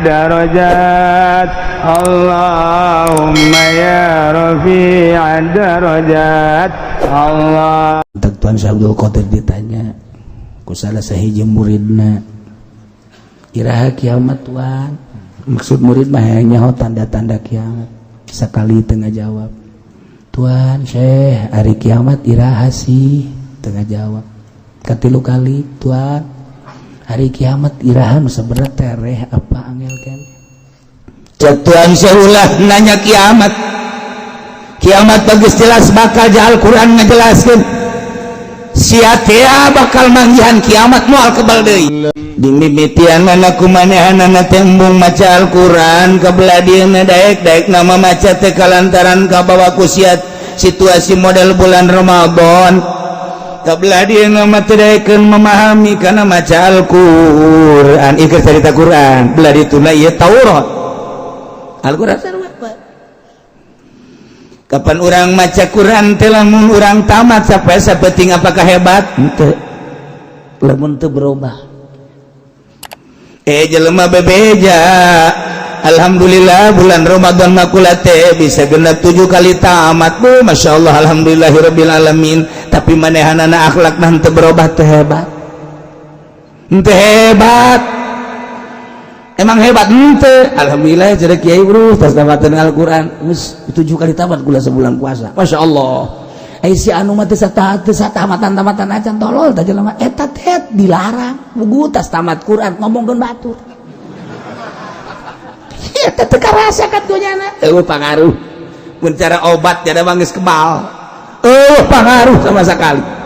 darajat Allahumma ya rafi'ad darajat Allah. Tuan Syekh Abdul Qadir ditanya ku salah sahiji muridna, iraha kiamat Tuan? Maksud murid mah nyaho tanda-tanda kiamat. Sakali tengah jawab, Tuan Syekh hari kiamat iraha sih? Tengah jawab katilu kali, Tuan hari kiamat iraha nu sabenerna tereh apa angel kan? Tuan Syekh ulah nanya kiamat bagus jelas bakal Al-Quran ngejelaskeun sia teh bakal manggihan kiamat moal kebal deui dimimitianna kumanehanna tembung maca Al-Quran kabelah dieuna daek nama maca teh kalantaran kabawa ku situasi model bulan Ramadan kabelah dieuna mah teh daekeun memahami kana maca Al-Quran ieu cerita Quran belah dituna ieu Taurat Al-Quran sarua kapan orang maca Quran teh lamun urang tamat sampai sapeting apakah hebat henteu lamun teu berubah jelema bebeja alhamdulillah bulan Ramadan makula teh bisa genep 7 kali tamat bu masyaallah alhamdulillahirabbil alamin tapi manehanana akhlakna henteu berubah teh hebat emang hebat ente alhamdulillah jadi kiai bro tas tamatan Al-Quran geus 7 kali tamat kula sebulan puasa masyaallah si anu mah teu tamatan acan tolol tah jelema eta teh dilarang bugu tas tamat Quran ngomongkeun batur eta teu karasa ka dunyana pangaruh mun cara obat jadi mah geus kebal pangaruh sama sekali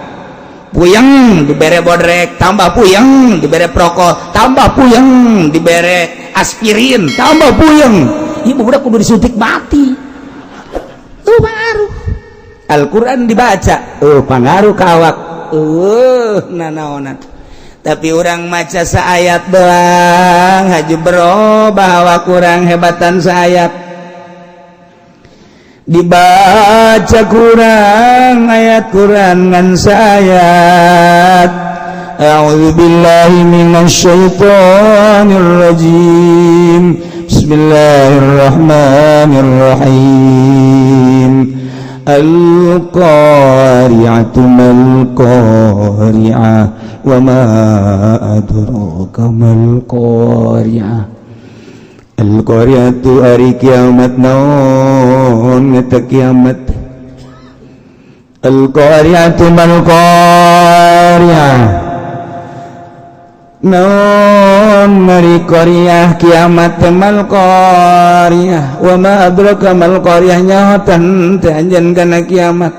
puyeng dibere bodrek tambah puyeng dibere prokol tambah puyeng dibere aspirin tambah puyeng ibu udah kudu disuntik mati pengaruh Al-Quran dibaca pengaruh kawak nanaonan tapi orang maca saayat doang haju berubah bahwa kurang hebatan saayat dibaca Quran ayat Quran ngan sayat a'udzubillahi minasyaitonir rajim bismillahirrahmanirrahim al-qari'atu mal-qari'ah wa ma adraka mal-qari'ah Al-Qari'atu hari kiamat naon eta kiamat Al-Qari'atu mal-Qari'ah naon hari Qari'ah kiamat mal-Qari'ah wa ma adraka mal-Qari'ah nyahotan teh anjeun kana kiamat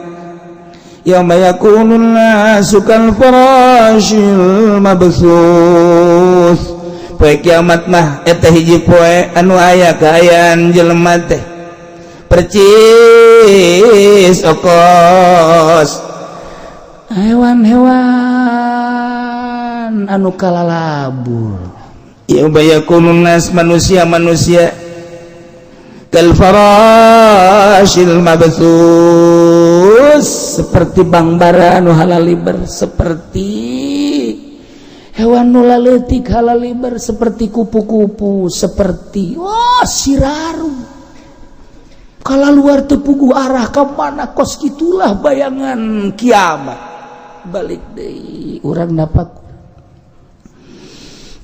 yauma yakunun nasu kal farashil mabthus poe kiamat mah eta hiji poe anu aya kaayaan jelema teh percis okos hewan-hewan anu kalalabur ya bayakunun nas manusia kal farashil mabthus seperti bangbara anu halaliber seperti hewan nula leutik halaliber seperti kupu-kupu seperti siraru kala luar tepugu arah ke mana kos gitulah bayangan kiamat balik deui urang dapat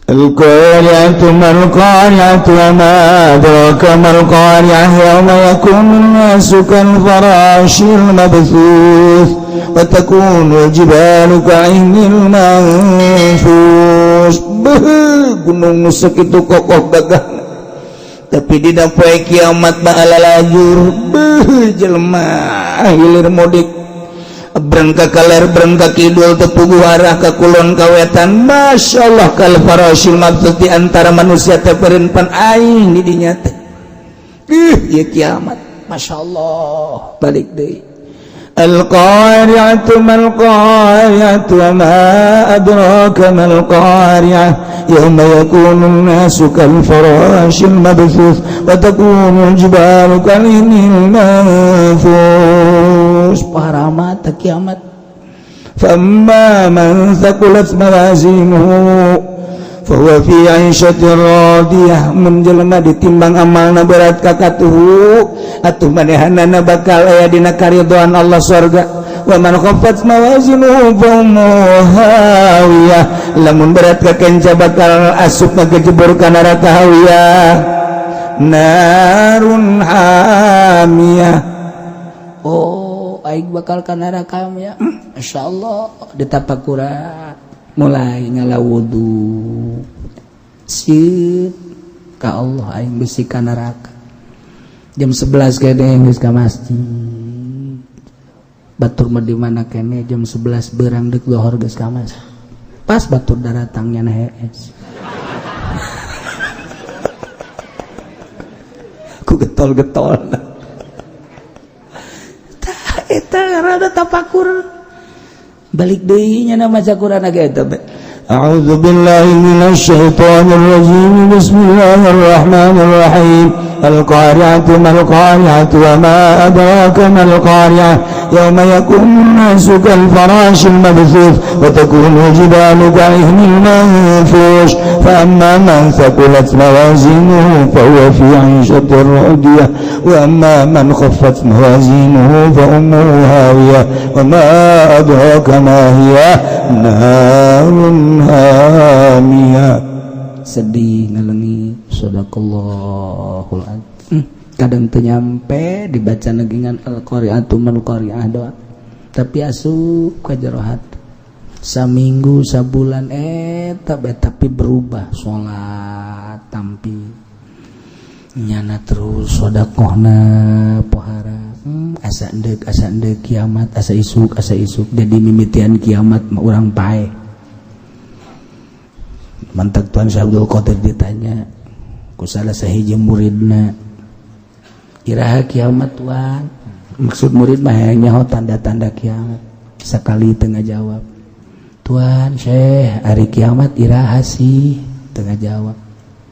Al-Qari'atu mal-Qari'atu wa ma adraka mal-Qari'ah yawma yakunun nasu kal farashil mabthus wa takunu al-jibalu ka'ahnil manfush gunung nu sakitu kokoh gagahna tapi dina poe kiamat bahala lajur jelema hilir mudik berangkat kaler berangkat kidul tepugu arah ke kulon kawetan masyaallah kal farashil mabthus di antara manusia teh perempan aing di dinya teh ieu kiamat masyaallah balik deui Al-Qari'atu mal-Qari'atu wa ma adraka mal-Qari'ah yawma yakunun nasu kal farashil mabthus wa takunu al-jibalu kal-ihnil manfush paramat kiamat famma man thaqulat mawazinuhu Fa fi 'aisyatir radiyah mun jelema ditimbang amalna berat ka katuhu atuh manehanana bakal aya dina karidhoan Allah surga wa man khaffat mawazinuhu fa hawiyah lamun berat ka kenca bakal asup ngajebur ka neraka hawiyah narun hamiyah oh aing bakal ka neraka ya masyaallah ditapakura mulai ngala wudu sit ka Allah aing besi ka neraka jam 11 kene geus ka masjid batur mah di mana kene jam 11 beurang deuk lohor geus ka masjid pas batur daratangnya na hees ku getol-getol tah eta rada tapakur balik deui nya maca Quran ge eta A'udzu billahi minasy syaithanir rajim bismillahirrahmanir rahim al-qari'atu mal-qari'atu wa ma adraka mal-qari'ah yawma yakunu an-nasu kal-farashil mabthuth wa takunu al-jibalu ka'ihnin manfush fa amma man thaqulat mawazinuhu fa huwa fi 'ishatin radiyah wa amma man khaffat mawazinuhu fa ummuhu hawiyah wa ma adraka ma hiya narun hamiyah sedih ngalengi sadaqallahul adzim kadang teu nyampe dibaca negingan al-qari'atu mal-qari'ah doa tapi asup ka jero hati saminggu sabulan tapi berubah salat tampi nyana terus sedekahna pohara asa endek kiamat asa isuk jadi mimitian kiamat mah urang pae mantak Tuan Syekh Abdul Qadir ditanya ku salah sahiji muridna iraha kiamat Tuan maksud murid mah nyaho tanda-tanda kiamat sakali teu ngajawab Tuan Syekh hari kiamat iraha sih teu ngajawab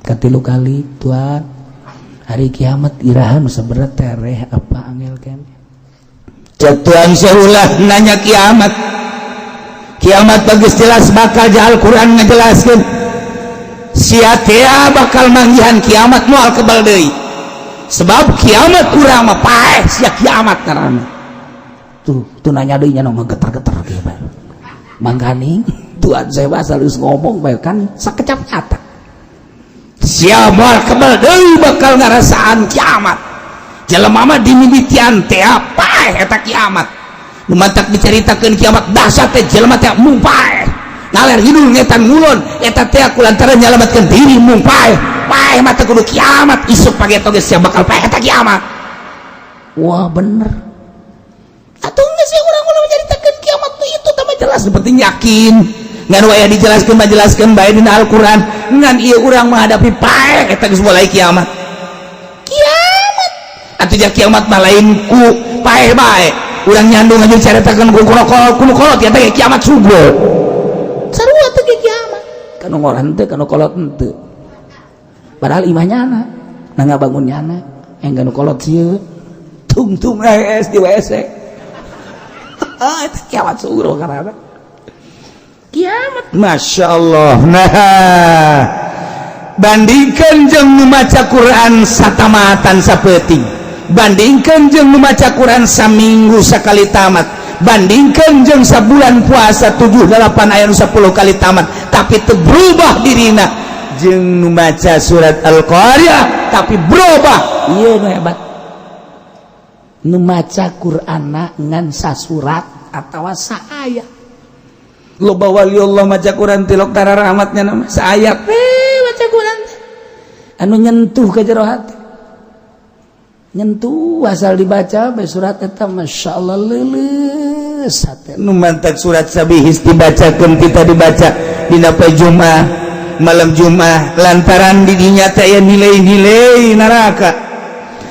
katilu kali Tuan hari kiamat iraha nu saberat tereh apa angel kan Tuan Syekh ulah nanya kiamat bagus jelas bakal Al-Quran ngejelaskeun sia teh bakal manggihan kiamat moal kebal deui sebab kiamat urang mah paeh sia kiamat ngaranna tuh nanya deui nya nu getar-getar kieu bae mangganing Tuan Syekh asal geus ngomong bae kan sakecap nyata sia moal kebal deui bakal ngarasaan kiamat jelema mah dimimitian teh paeh eta kiamat nu mantak diceritakeun kiamat dahsyat teh jelema teh mung paeh ngaler hidung ngetan ngulon eta teh kulantaran nyalametkeun diri mung paeh mah teh kudu kiamat isuk pagi toge sia bakal paeh eta kiamat wah bener atuh geus sia urang ulah menceritakeun kiamat teh itu teh jelas penting yakin ngan waya dijelaskeun mah jelaskeun bae dina Al-Qur'an ngan ieu urang menghadapi paeh eta geus mulai kiamat atuh jah kiamat mah lain ku paeh bae urang nyandung aja caritakeun ku kolot ya teh kiamat subuh sarua teh kiamat kanu ngoran teh kanu kolot henteu padahal imahnyana na ngabangunnyana enggan kolot sieun tung es di WC eta kiamat subuh karana kiamat masyaallah nah bandingkeun jeung nu maca Quran satamatan sapeuting bandingkeun jeung nu maca Quran saminggu sakali tamat bandingkeun jeung sabulan puasa 7-8 aya 10 kali tamat tapi teu berubah dirina jeung nu maca surat Al-Qari'ah tapi berubah ieu nu hebat nu maca Qur'anna ngan sasurat atawa saayat loba wali Allah maca Quran tilok tara rahmatnya nama saayat maca Quran anu nyentuh ka jero hati nyentuh asal dibaca bae surat eta masyaallah leuleus hate nu mantak surat sabihis dibacakeun kita dibaca dina poe Jumaah malam Jumaah lantaran di dinya teh aya nilai-nilai neraka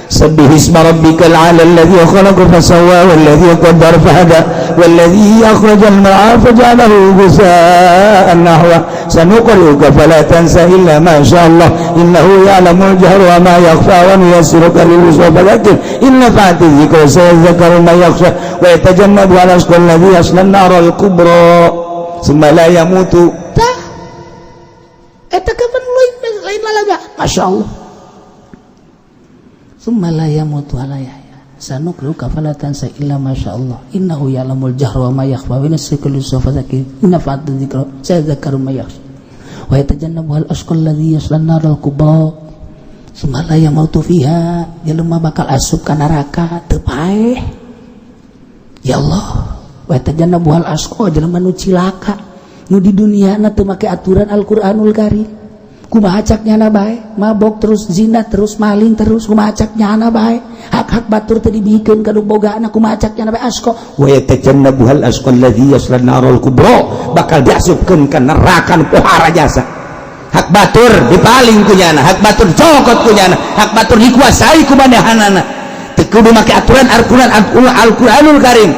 sabbihisma rabbikal a'la alladzi khalaqa fasawwa walladzi qaddara fahada walladzi akhrajal mar'a faj'alahu ghusaa'an nahwa sanuqri'uka fala tansa illa ma sya'allah innahu ya'lamul jahra wa ma yakhfa wa nuyassiruka lil yusra fadhakkir inna fa'ati dzikra sayadhakkaru man yakhsha wa yatajannabu al-ashqa alladzi yasla an-nar al-kubra thumma la yamutu Masya Allah. Summa la yamutu ala yahya sanukriuka fala tansa illa masya Allah innahu ya'lamul jahra wa ma yakhfa wa nasiku lis-safa zakir inna fa'at dzikra sayadzakaru ma yakhsha wa yatajannabuhal ashqal ladzi yasla an-naral kubra summa la yamutu fiha jelema bakal asup ka neraka teu paeh ya Allah wa yatajannabuhal ashqa jelema nu cilaka nu di duniana teu make aturan Al-Qur'anul Karim kumaha caknyana bae mabok terus zina terus maling terus kumaha caknyana bae hak-hak batur teu dibikeun ka nu bogaana kumaha caknyana bae asko wa yatajannabuhal asqa alladzi yasla an-narul kubra bakal diasupkeun ka neraka nu pohara jasa hak batur dipaling ku nyana hak batur cokot ku nyana hak batur dikuasai ku manahanana teu kudu make aturan Al-Qur'anul Karim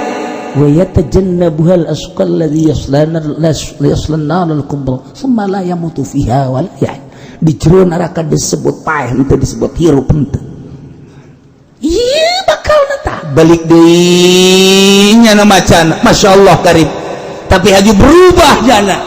wa yatajannabuhal ashqa alladzi yasla an-narul kubra thumma la yamutu fiha wa la yahya di jero neraka disebut paeh henteu disebut hirup henteu ieu bakal nata balik deui nya macana masyaallah Karim tapi haji berubah jana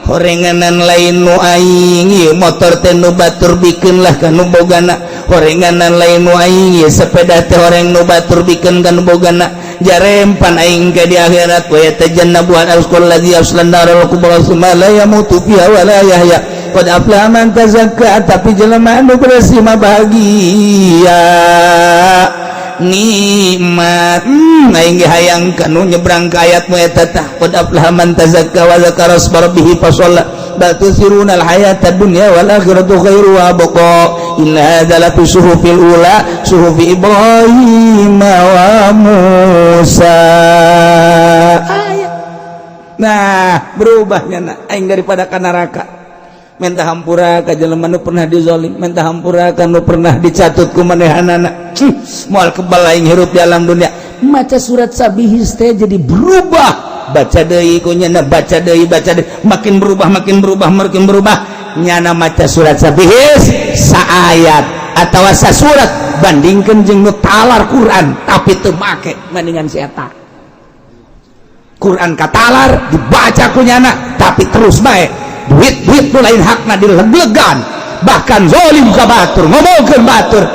horenganan lain nu aing ieu motor teh nu batur bikeun lah ka nu bogana horenganan lain nu aing ieu sepeda teh horeng nu batur bikeun ka nu bogana jarempan aing ka di akhirat wa yatajannabuhal ashqal ladzi yasla an-narul kubra summa la yamutu fiha wa la yahya qad aflaha man tazakka tapi jelema anu bersih mah bahagia nikmat aing ge hayang kanu nyebrang ka ayat mu eta tah qad aflaha man tazakka wa dzakara isma rabbih fa shalla bal tusiruna al-hayata dunya wal akhiratu khairu wa abqa inna hadza la fi suhufil ula suhufi Ibrahim wa Musa nah berubahnya na aing daripada ka neraka minta hampura ka jelema nu pernah dizalim minta hampura ka nu pernah dicatut ku manehanana moal kebal aing hirup di alam dunia maca surat Sabihis teh jadi berubah baca deui ku nyana baca deui makin berubah nyana maca surat Sabihis saayat atawa sasurat bandingkeun jeung nu talar Quran tapi teu make mendingan si eta Quran katalar dibaca ku nyana tapi terus bae duit nu lain hakna dileglegan bahkan zalim ka batur ngomongkeun batur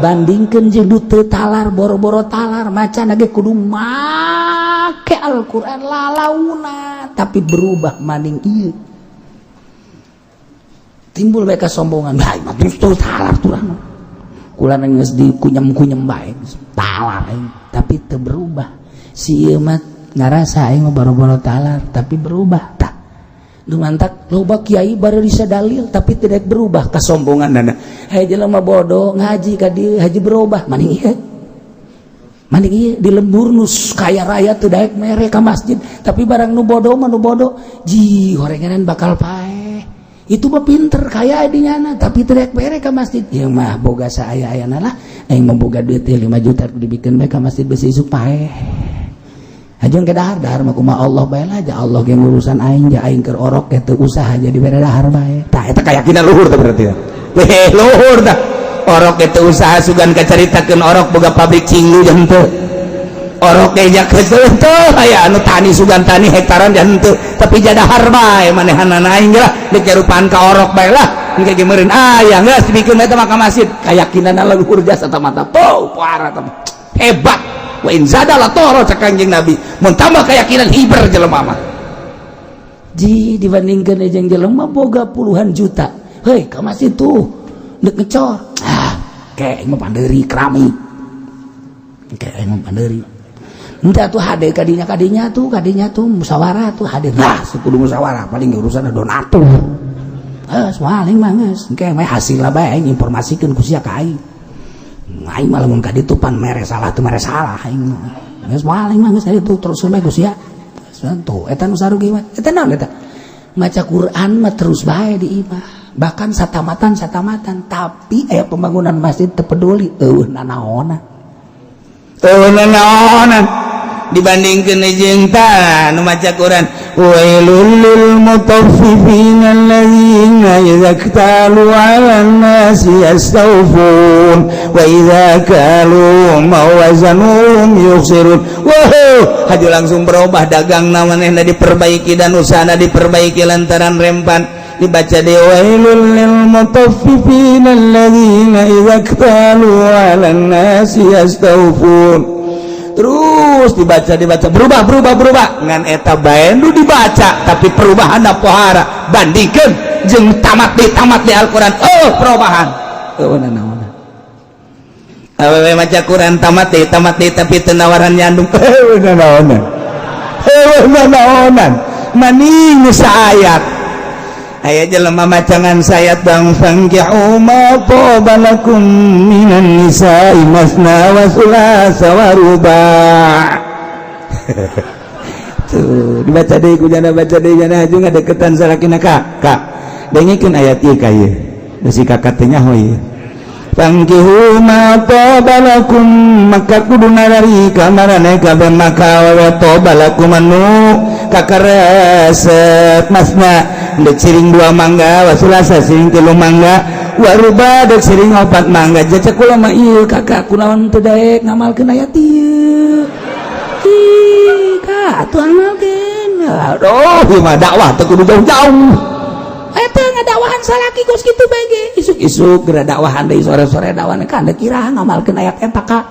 bandingkeun jeung nu teu talar boro-boro talar macan ge kudu make Al-Qur'an lalauna tapi berubah maning ieu timbul bae kasombongan bae mah terus talar turang kula geus dikunyem-kunyem bae talar tapi teu berubah si ieu mah ngarasa aing boro-boro talar tapi berubah tah nu mantak loba kiai bari bisa dalil tapi tidak berubah kasombonganna hei jelema bodoh ngaji ka dieu haji berubah maning ieu di lembur nu kaya raya teu daek mere ka masjid tapi barang nu bodoh mah nu bodoh ji horenganan bakal paeh itu mah pinter kaya dinyana tapi teu daek mere ka masjid ieu mah boga saaya-ayana lah aing mah boga duit 5 juta dibikeun bae ka masjid besi isuk paeh ajeun ke dahar mah kumaha Allah bae lah ja Allah ge ngurusan aing ja aing keur orok ge teu usaha jadi bere dahar bae tah eta kayakinan luhur teh berarti luhur tah orok ge teu usaha sugan kacaritakeun orok boga pabrik cinggu jan henteu orok ge jak henteu aya anu tani sugan tani hektaran jan henteu tapi ja dahar bae manehanana aing lah dek jarupaan ka orok bae lah engke ge meureun aya geus dibikeun eta mah ka masjid kayakinanna luhur jasa eta mah parah tah hebat wa in zadala toro cak Kanjeng Nabi mun tambah keyakinan hiber jelema mah ji dibandingkeun jeung jelema boga puluhan juta heuy ka masjid tuh deuk ngecor kayak mah pandeuri keramik kayak mah pandeuri entah tuh hade kadinya tuh musyawarah tuh hade nah kudu musyawarah paling urusan donatur soaling mah geus engke mah hasil lah bae informasikeun ku sia ka aing aing mah lamun ka ditu pan mere salah teu mere salah aing geus paling mah geus ditu terus bae Gus ya tuh eta nu sarugi mah eta naon eta maca Quran mah terus bae di imah bahkan satamatan tapi aya pembangunan masjid teu peduli eueuh nanaonan dibandingkeun jeung tah nu maca Quran wailul lil mutaffifin alladzina idza iktalu 'alan nasi yastawfun wa idza kaluhum aw wazanuhum yukhsirun haju langsung berubah dagang manehna diperbaiki dan usahana diperbaiki lantaran rempan dibaca wailul lil mutaffifin alladzina idza qalu 'alan nasi yastawfun. Terus dibaca berubah ngan eta bae nu dibaca tapi perubahanna pohara bandingkeun jeung tamat di Al-Qur'an. Perubahan naon awewe maca Quran tamat tapi teu nawaran nyandung naonan maning saayat aya jelema macangan sayat bang fangkihu ma qabalakum minan nisa'i masna wa sulasa wa ruba'. Tuh dibaca deui ku jana baca deui jana jeung ngadeukeutan salakina kak dengikeun ayat ieu ka ieu bisi kakak teh nyaho ieu fangkihu ma qabalakum maka kudu narari kamarana kabeh maka wa qabalakum anu kakaresep masna dek siring 2 mangga wasulasa siring 3 mangga waruba dek siring 4 mangga jaca kula mah ieu kakak kunaon teu daek ngamalkeun ayat ieu kak atuh amalkeun aduh ieu mah dakwah teu kudu jauh-jauh eta ngadakwahan salaki geus kitu bae ge isuk-isuk geura dakwahan deui sore-sore dakwahan kan da kiraha ngamalkeun ayat eta kak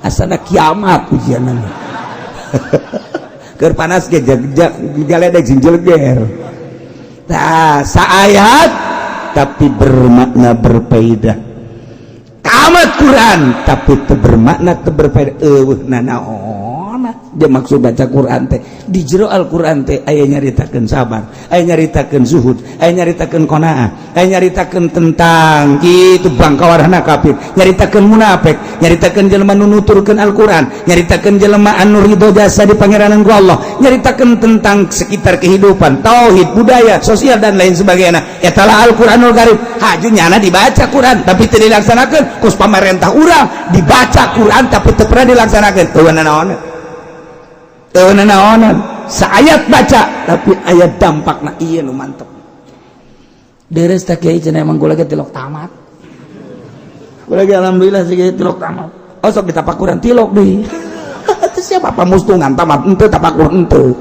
asana kiamat ujianna keur panas ge jaledeg jinjelger. Nah, saayat tapi bermakna berfaedah. Tamat Quran tapi teu bermakna teu berfaedah. Naon dia maksud baca Quran teh di jero Al-Quran teh aya nyaritakeun sabar, aya nyaritakeun zuhud, aya nyaritakeun qanaah, aya nyaritakeun tentang kitu bangkawarna kafir, nyaritakeun munafik, nyaritakeun jelema nu nuturkeun Al-Quran, nyaritakeun jelema anu ridho jasa di pangeranan ku Allah, nyaritakeun tentang sekitar kehidupan, tauhid, budaya, sosial dan lain sebagainya. Etalah Al-Quranul Karim. Hajunyana dibaca Quran tapi teu dilaksanakeun kus pamarentah urang, dibaca Quran tapi teu pernah dilaksanakeun. Teu naonan saayat baca tapi ayat dampakna ieu nu mantep. Deres tak kiai cenah emang kula ge tilok tamat. Kula ge alhamdulillah sih tilok tamat. Sok ditapak Quran tilok deui. Teu siapa pamustungan tamat henteu tapak Quran henteu.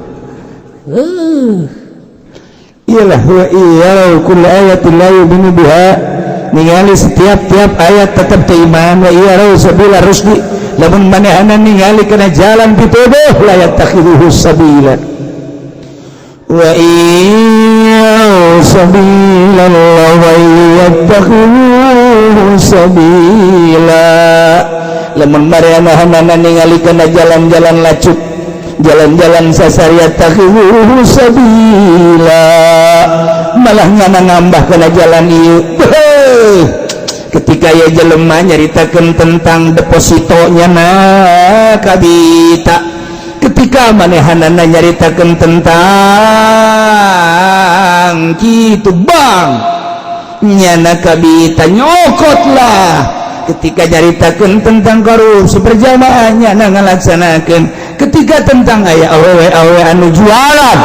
Iyalah wa iyal kullu ayatin la yu'minu biha. Ningali setiap ayat tetap iman wa iyal sabila rusdi. Lamun manehana ningali kana jalan pituduh la yatakhiduhu sabila wa sabila wa yatakhiduhu sabila. Lamun manehana ningali kana jalan-jalan lacut, jalan-jalan sasariat takhiduhu sabila, malah ngambah kana jalan ieu. Ketika ya jelema nyaritakeun tentang depositonya kabita, ketika manehanana nyaritakeun tentang kitu bang nyana kabita nyokotlah, ketika nyaritakeun tentang korupsi berjamaah nyana ngalaksanakeun, ketika tentang aya awewe anu jualan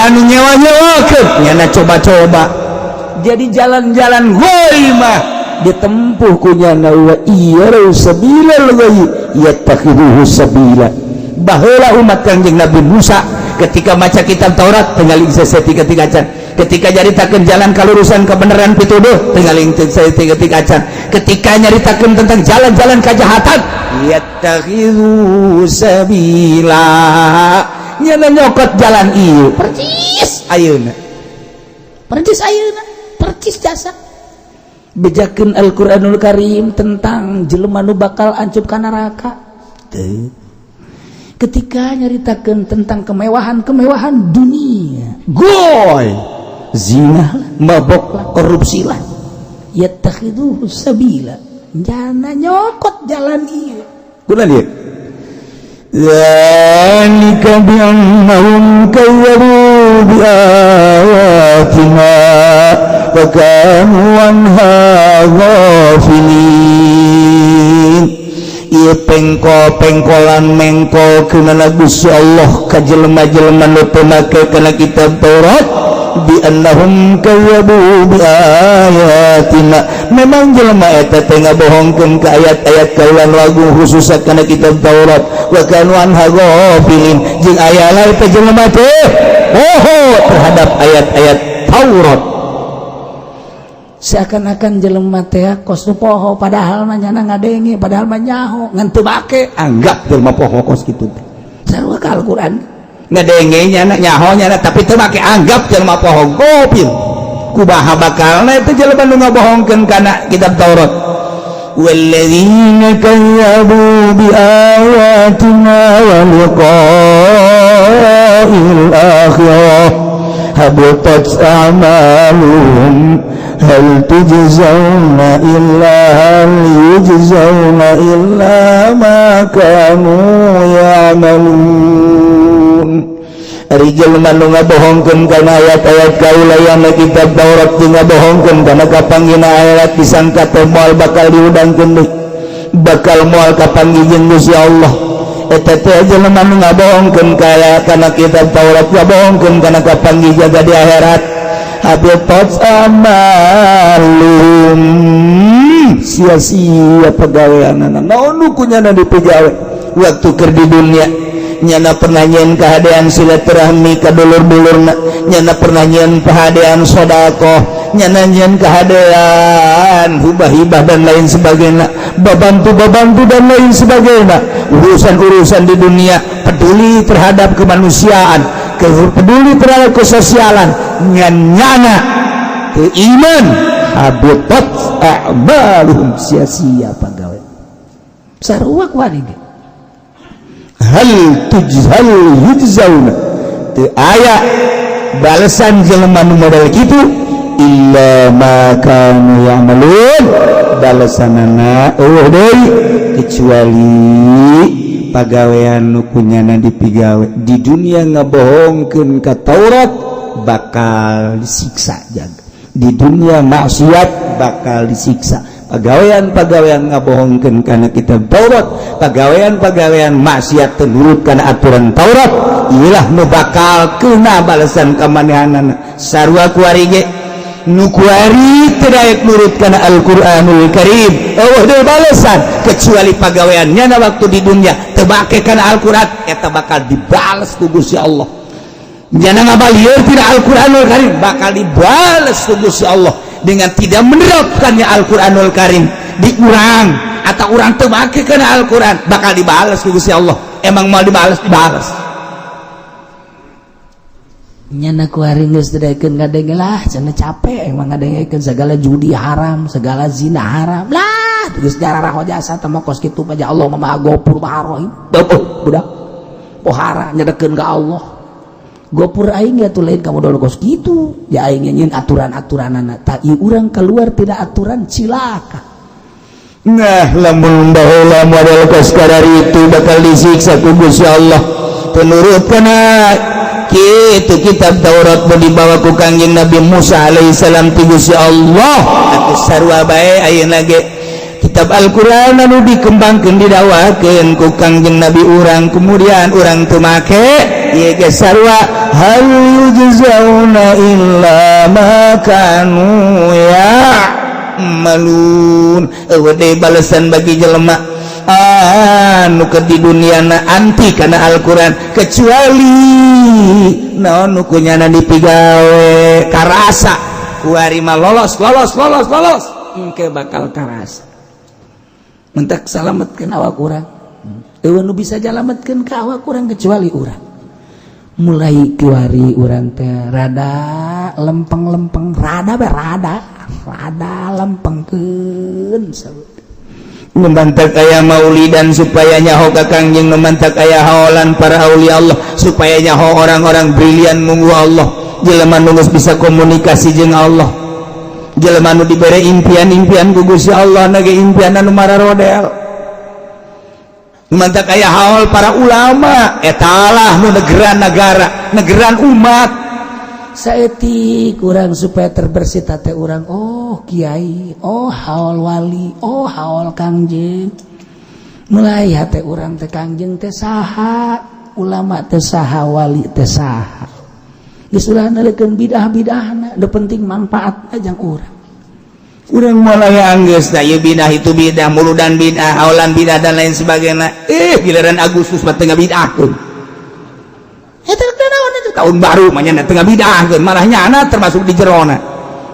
anu nyewa-nyewakeun nyana coba-coba. Jadi jalan-jalan ghaimah ditempuh kunyana wa iyyaru sabilal ghayy yatakhiruhu sabila. Baheula umat Kangjeng Nabi Musa ketika maca kitab Taurat tinggal seketika acan, ketika nyaritakeun jalan kalurusan kebenaran pituduh tinggal seketika acan, ketika nyaritakeun tentang jalan-jalan kejahatan yatakhiruhu sabila nyana nyokot jalan ieu percis ayeuna percis jasa bejakeun Al-Quranul Karim tentang jelema nu bakal ancup ka neraka. Ketika nyaritakeun tentang kemewahan dunia, goy, zina, mabok, korupsi lah, yatakhiduhu sabila, jana nyokot jalan ieu. Kunaon ieu? Zalika bi'annahum kazzabu biayatina wa kanu anha ghafilin. Ieu pengkol-pengkolan mengkol keunana Gusti Allah ka jelema-jelema nu teu make kana kitab Taurat bi annahum kazzabu bi ayatina. Memang jelema eta teh ngabohongkeun ka ayat-ayat kaulan lagu khusus kana kitab Taurat wa kanu anha ghafilin. Jeung aya lain teh jelema teh terhadap ayat-ayat Taurat seakan-akan jelema teh kos nu poho padahal mah nyana ngadenge padahal mah nyaho ngan teu make anggap jelema poho kos kitu teh sarua ka Al-Qur'an ngadenge nyana nyaho nyana tapi teu make anggap jelema poho gopil kumaha bakalna itu jelema nu ngabohongkeun kana kitab Taurat walladzina kazzabu biayatina wa liqa'il akhirah habitat a'maluhum hal tujzauna illa ma kanu ya'malun ari jelema nu ngabohongkeun kana ayat-ayat kaula yang kitab Taurat ngabohongkeun kana kapanggihna ayat disangka teh moal bakal diudangkeun deui bakal moal kapanggih Gusti Allah eta teh jelema nu ngabohongkeun kana kitab Taurat ngabohongkeun kana kapanggih jaga di akhirat habitat amalum sia-sia pagaweanna naon nu kunyana dipegawe waktu keur di dunia nyana pernah nyen kahadean silaturahmi ka dulur-dulurna nyana pernah nyen kahadean sedekah nyana nyen kahadean hibah-hibah dan lain sebagainya babantu dan lain sebagainya urusan-urusan di dunia peduli terhadap kemanusiaan peduli terhadap kesosialan nyana iman habitat a'maluhum sia-sia pagawe sarua kuari hal yujzauna teu aya balasan jelema nu model kitu illa ma kanu ya'malun balasanana deui kecuali pagawean nu kunyana dipigawe di dunia ngabohongkeun ka Taurat bakal disiksa jaga di dunia maksiat bakal disiksa pagawean ngabohongkeun kana kitab Taurat pagawean maksiat teu nurut kana aturan Taurat iyalah nu bakal keuna balasan ka manehanana sarua kuari ge nu kuari teu daek nurut kana Al-Qur'anul Karim eueuh deui balasan kecuali pagaweannya na waktu di dunia teu make kana Al-Qur'an eta bakal dibales ku Gusti Allah jangan ngabalieur tina Al-Qur'anul Karim bakal dibales ku Gusti Allah dengan tidak menerapkannya Al-Qur'anul Karim di urang atau urang teu make kana Al-Qur'an bakal dibales ku Gusti Allah emang mau dibales nyana kuari geus dedekeun ngadenge lah cenah capek emang ngadengekeun segala judi haram segala zina haram lah geus jararah jasa teh mah kos kitu aja Allah mah Ghafur Maha Rahim budak pohara nyedekeun ka Allah Ghafur aing ya tuh lain kamu dulu kos kitu ya aing nyeun aturan-aturanana ta ieu urang keluar tidak aturan cilaka nah lamun baheula model kos kadari itu bakal disiksa ku Gusti Allah teu nurut kana kitu kitab Taurat dibawa ku Kangjeng Nabi Musa alaihissalam ti Gusti Allah atuh sarua bae ayeuna ge kitab Al-Qur'an anu dikembangkeun didakwakeun ku Kangjeng Nabi urang kemudian urang teu make ieu ge sarua hal yujzauna illa ma kanu ya'malun eueuh deui balasan bagi jelema anu ke di dunia na anti kana Al-Qur'an kecuali naon nu kunyana dipigawe karasa kuari mah lolos engke bakal karasa mentak salametkeun awak urang teu nu bisa jalametkeun ka awak urang kecuali urang mulai kuari urang teh rada lempeng rada lempengkeun memantak aya maulidan supaya nyaho ka Kangjeng memantak aya haolan para aulia Allah supaya nyaho orang-orang brilian munggu Allah jelema nu geus bisa komunikasi jeung Allah jelema nu dibere impian ku Gusti Allah nage impian anu mararodel memantak aya haol para ulama etalah nu negeran umat saeutik urang supaya terbersih teh urang oh kiai oh haul wali oh haul Kangjeng mulai hate urang teh Kangjeng teh saha ulama teh saha wali teh saha geus urang nalikeun bidah-bidahna da penting manfaatna jang urang mulai anggeus da ieu bidah itu bidah muludan bidah haulan bidah dan lain sebagainya giliran Agustus mah teu ngabidahkeun eta tahun baru mah nya tengah bid'ah malah nyana termasuk di jerona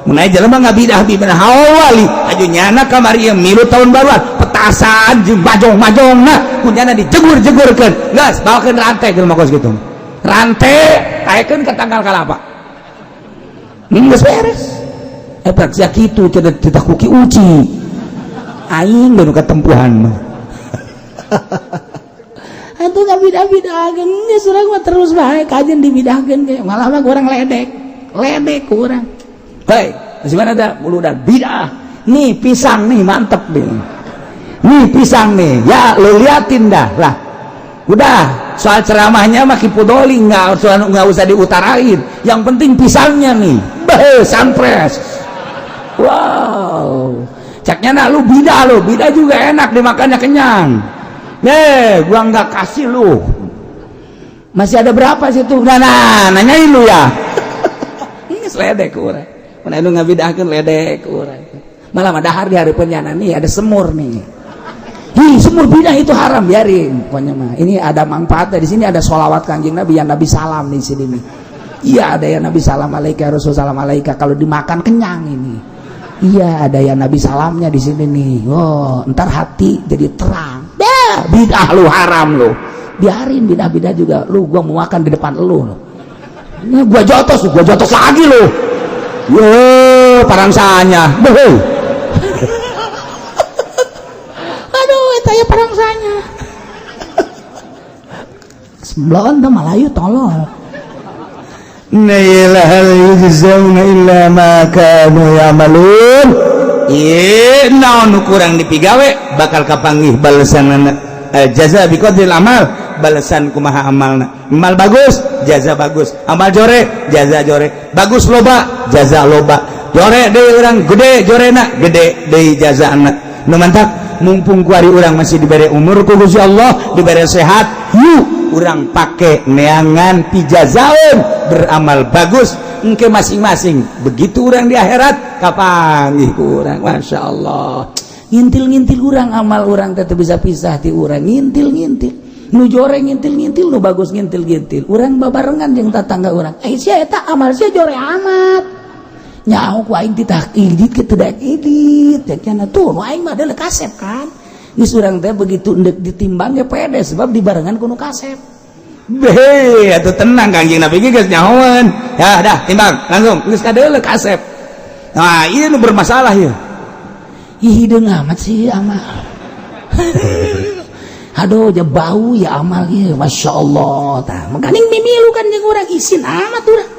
Menai jelema ngabidah bidah hawali ajunyana kamari milu tahun baruan petasan jeung bajong-bajongna kunyana dijegur-jegurkeun geus bawakeun rantai jelema kos kitu rantai taekeun ka tanggal kalapa geus beres eta sia kitu cenah ditakuki uci aing nu katempuhan mah atuh ngabidah-bidahkeun geus urang mah terus bae kajen dibidahkeun ge malah mah urang ledek ku urang. Hei, masih mana ada muludan bidah. Nih pisang nih mantep nih. Nih pisang nih, ya lo liatin dah lah. Udah soal ceramahnya mah kipudoli nggak usah diutarain. Yang penting pisangnya nih, sanpres. Wow, caknya nak lu bidah juga enak dimakannya kenyang. Gua nggak kasih lu. Masih ada berapa situ? Nah, nanyain lu ya. Ini seledek urang. Mana itu ngabidahkeun ledek urang. Malah madahar di hari penyana nih ada semur nih. Semur bidah itu haram, biarin. Pokoknya mah ini ada manfaatnya di sini, ada sholawat Kanjeng Nabi yang Nabi salam di sini nih. Iya, ada yang Nabi salam alaika Rasul salam alaika kalau dimakan kenyang ini. Iya, ada yang Nabi salamnya di sini nih. Oh, ntar hati jadi terang. Bidah lu haram lu. Biarin bidah-bidah juga lu, gua mau makan di depan lu. Ini gua jotos lagi lu. Yo, parangsanya. Aduh, eta ya parangsanya. Sebelon teh Malayu tolol. Naila hal yujzauna illa ma kanu ya'malun. Ieu naon nu kurang dipigawe bakal kapanggih balesan jaza biqadril amal, balasan kumaha amalna. Amal bagus, jaza bagus. Amal jorek, jaza jorek. Bagus loba, jaza loba. Jorek deui urang gede jorena, gede deui jazaana. Nu mantap, mumpung kuari urang masih diberi umur ku Gusti Allah, diberi sehat, yuk urang pake neangan pijazaeun beramal bagus engke masing-masing. Begitu urang di akhirat kapanggih ku urang. Masyaallah. Ngintil-ngintil urang amal urang teh bisa pisah ti urang ngintil-ngintil. Nu jore ngintil-ngintil, nu bagus ngintil-ngintil. Urang babarengan jeung tatangga urang. Sia eta amal sia jore amat. Nyaho ku aing ditah idit ke teu daek idit. Cenah tuh nu aing mah deuleu kasep kan. Geus urang teh begitu endek ditimbang ge pede sebab dibarengan ku nu kasep. Beh, atuh tenang Kangjeng Nabi geus nyahoeun. Ya dah timbang langsung geus kadeuleu kasep. Nah, ieu nu bermasalah ieu. Hideung amat sih amal. Aduh, ja bau ya amal ieu, masyaallah tah. Mangkaning mimilu kan jeung urang isin amat urang.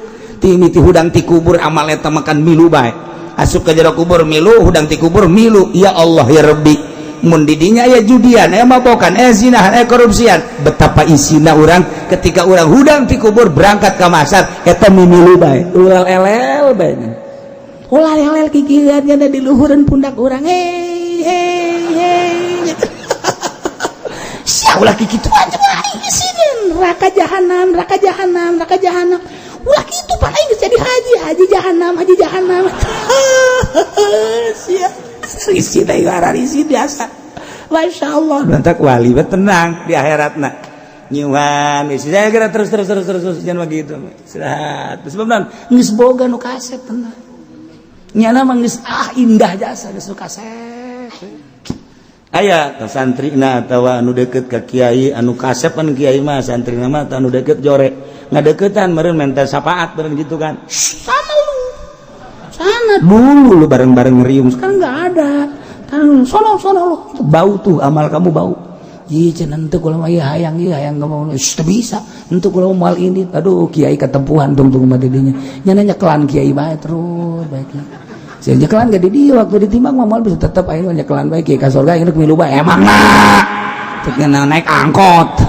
Ti miti hudang ti kubur amal eta makan milu bae. Asup ka jero kubur milu, hudang ti kubur milu. Ya Allah ya Rabbi. Mun di dinya aya judian, aya mabokan, aya zinahan, aya korupsian. Betapa isina urang ketika urang hudang ti kubur berangkat ka masar eta mimilu bae. Ulah elel bae. Ulah elel kikieuan di luhureun pundak urang. Hei. Sia ulah kikitu aja aing isinin neraka jahanam. Ulah kitu pan aing geus jadi haji jahanam. Sia isi teh ngaran isi biasa. Masyaallah. Lantak wali bet tenang di akhiratna. Nyuhan isi saya kira terus jangan begitu. Istirahat. Sebab naon? Geus boga nu kasep tenang. Nyana mah geus indah jasa geus nu kasep. Aya santrina atawa anu deukeut ka kiai anu kasep kan kiai mah santrina mah anu deukeut jore. Ngadeuketan meureun mental syafaat bareng gitu kan. Sana dulu lu bareng-bareng ngerium, sekarang nggak ada. Sono lu bau tuh amal kamu bau. Iya cenah teu kula mah hayang ngomong teu bisa. Henteu kula moal ini. Aduh kiai ketempuhan tungtung mah didinya. Nya nyekelan kiai bae terus baiknya. Sia nyekelan ge di dieu waktu ditimbang mah moal bisa tetep aya nyekelan bae kiai ka surga inget milu bae emangna. Teu naik angkot.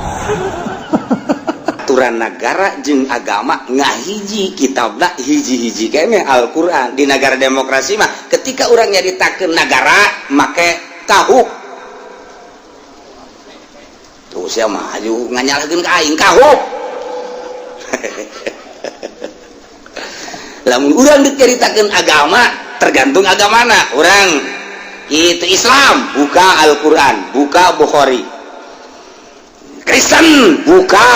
Aturan negara jeung agama ngahiji kitabna hiji-hiji kene Al-Qur'an. Di negara demokrasi mah ketika urang nyaritakeun negara make kahuk tuh sia maju nganyalkeun ka aing kahuk. Lamun urang diceritakeun agama tergantung agamana. Urang itu Islam buka Al-Qur'an, buka Bukhari. Kristen buka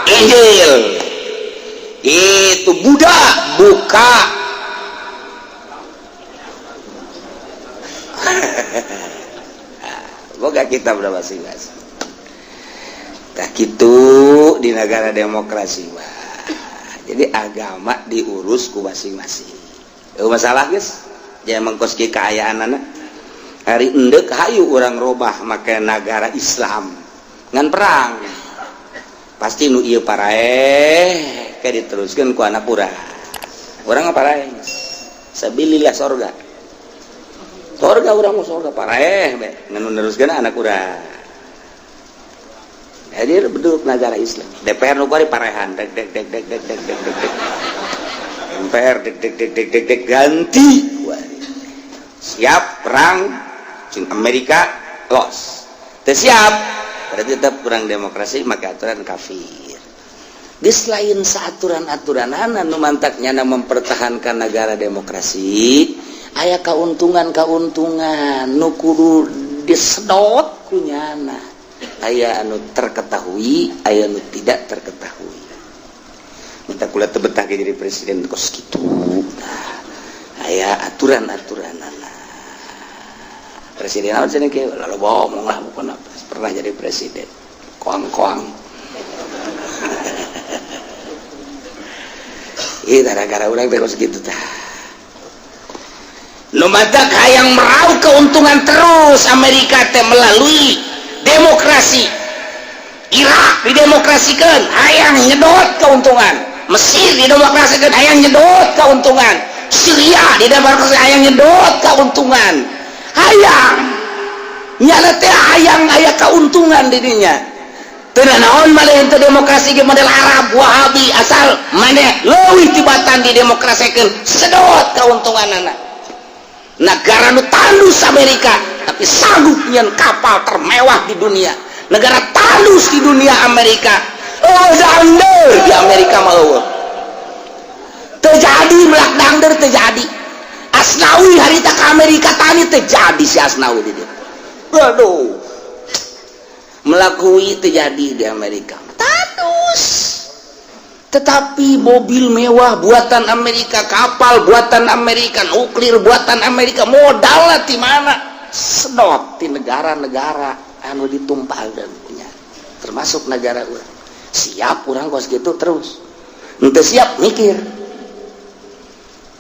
Injil. Itu Buddha buka boga kita berapa masing-masing. Tak gitu di negara demokrasi mah. Jadi agama diurus ku masing-masing. Masalah guys, jangan mengkos ke kekayaanana. Hari endek hayu orang robah make negara Islam ngan perang. Pasti nu ieu paraeh kayak diteruskan ku anak urang. Urang paraeh. Sabilillah sorga. Sorga urang mau sorga paraeh be ngan neruskeun anak urang. Jadi beduk negara Islam. DPR nu kari parehan deg DPR deg ganti. Siap perang cing Amerika los. Teu siap berarti tetap kurang demokrasi maka aturan kafir. Geus lain saaturan-aturanana nu mantaknya mempertahankan negara demokrasi, aya kauntungan-kauntungan nu kudu disedot kunyana. Aya anu terketahui, aya anu tidak terketahui. Minta kula teu betah jadi presiden kos kitu. Aya aturan-aturanana. Presiden naon cenah ge lalu ngomong lah bukan pernah jadi presiden. Koang-koang. Ih gara-gara urang teh kos kitu tah. Nu matak hayang meraup keuntungan terus Amerika teh melalui demokrasi. Irak didemokrasikan hayang nyedot keuntungan. Mesir didemokrasikan hayang nyedot keuntungan. Syria didemokrasikan hayang nyedot keuntungan. Hayang nyana teh hayang aya keuntungan dirinya. Teu naon malih teu demokrasi ge model Arab Wahabi asal maneh leuwih tibatan didemokrasikeun sedot keuntunganana. Negara nu tandus Amerika tapi sanggup nyen kapal termewah di dunia. Negara tandus di dunia Amerika. Oh dangder di Amerika mah eueuh. Terjadi melak dangder terjadi. Asnawi harita ke Amerika tani terjadi si Asnawi di dia. Aduh. Melakui terjadi di Amerika. Tandus. Tetapi mobil mewah buatan Amerika, kapal buatan Amerika, nuklir buatan Amerika, modalnya di mana? Sedot di negara-negara anu ditumpahkeun punya. Termasuk negara urang. Siap urang kos gitu terus. Henteu siap mikir.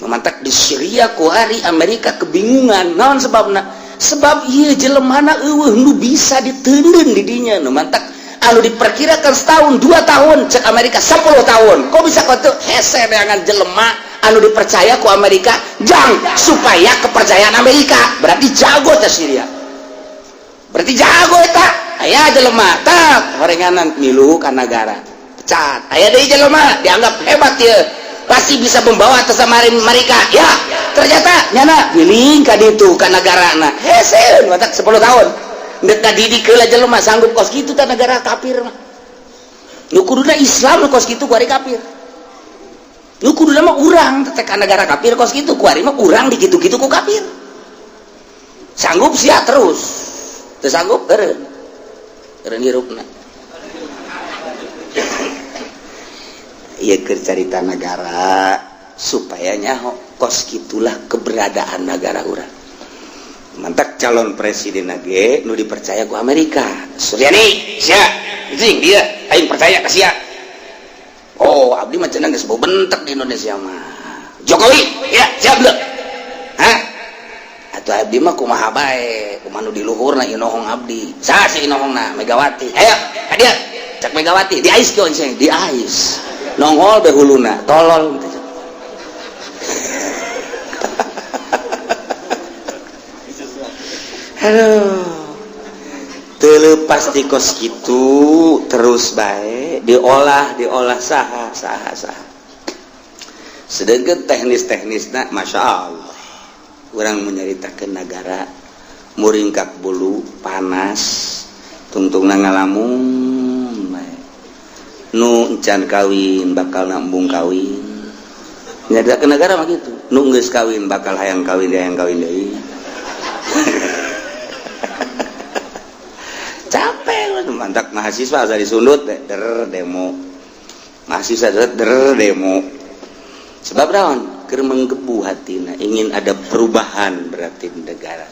Memantak di Syria ku hari Amerika kebingungan. Naon sebabna? Sebab ieu jelemana eueuh nu bisa diteundeun di dinya. Nu mantak anu diperkirakan setahun 2 tahun cek Amerika 10 tahun. Kok bisa kitu hese dengan jelema anu dipercaya ku Amerika jang supaya kepercayaan Amerika berarti jago teh Syria. Berarti jago eta. Aya jelema tah horenganan milu ka negara. Pecat. Aya deui jelema dianggap hebat ieu. Pasti bisa membawa tesamarin mereka ya ternyata nyana giling ka ditu ka negarana hese matak 10 tahun ndek didik heula jelema sanggup kos kitu ka negara kafir mah nu kuduna Islam nu kos kitu ku ari kafir nu kuduna mah urang teh ka negara kafir kos kitu ku ari mah urang dikitu-kitu ku kafir sanggup sia terus teu sanggup eureun hirupna. Ieu keur carita negara supaya nyaho kos gitulah keberadaan negara urang. Mantak calon presiden ge nu dipercaya ku Amerika. Suryani, sia, izin dia aing percaya ka sia. Oh, abdi mah cenah geus bentek di Indonesia mah. Jokowi, ya, siap deh. Hah? Atuh abdi mah kumaha bae, kumaha nu di luhurna inohong abdi. Saha si inohongna? Megawati. Ayo, hadiah. Cak Megawati, di ais kieu cenah, di ais. Nongol behuluna tolol aduh terlepas di kos gitu terus baik diolah saha sedangkan teknis-teknisna Masya Allah orang menyeritakan negara muringkak bulu panas tungtungna ngalamun nu encan kawin bakal nambung kawin nyada ke negara mah gitu nu geus kawin bakal hayang kawin deui capek lu mantak mahasiswa asa disundut demo mahasiswa demo sebab naon keur menggebu hatina ingin ada perubahan berarti di negara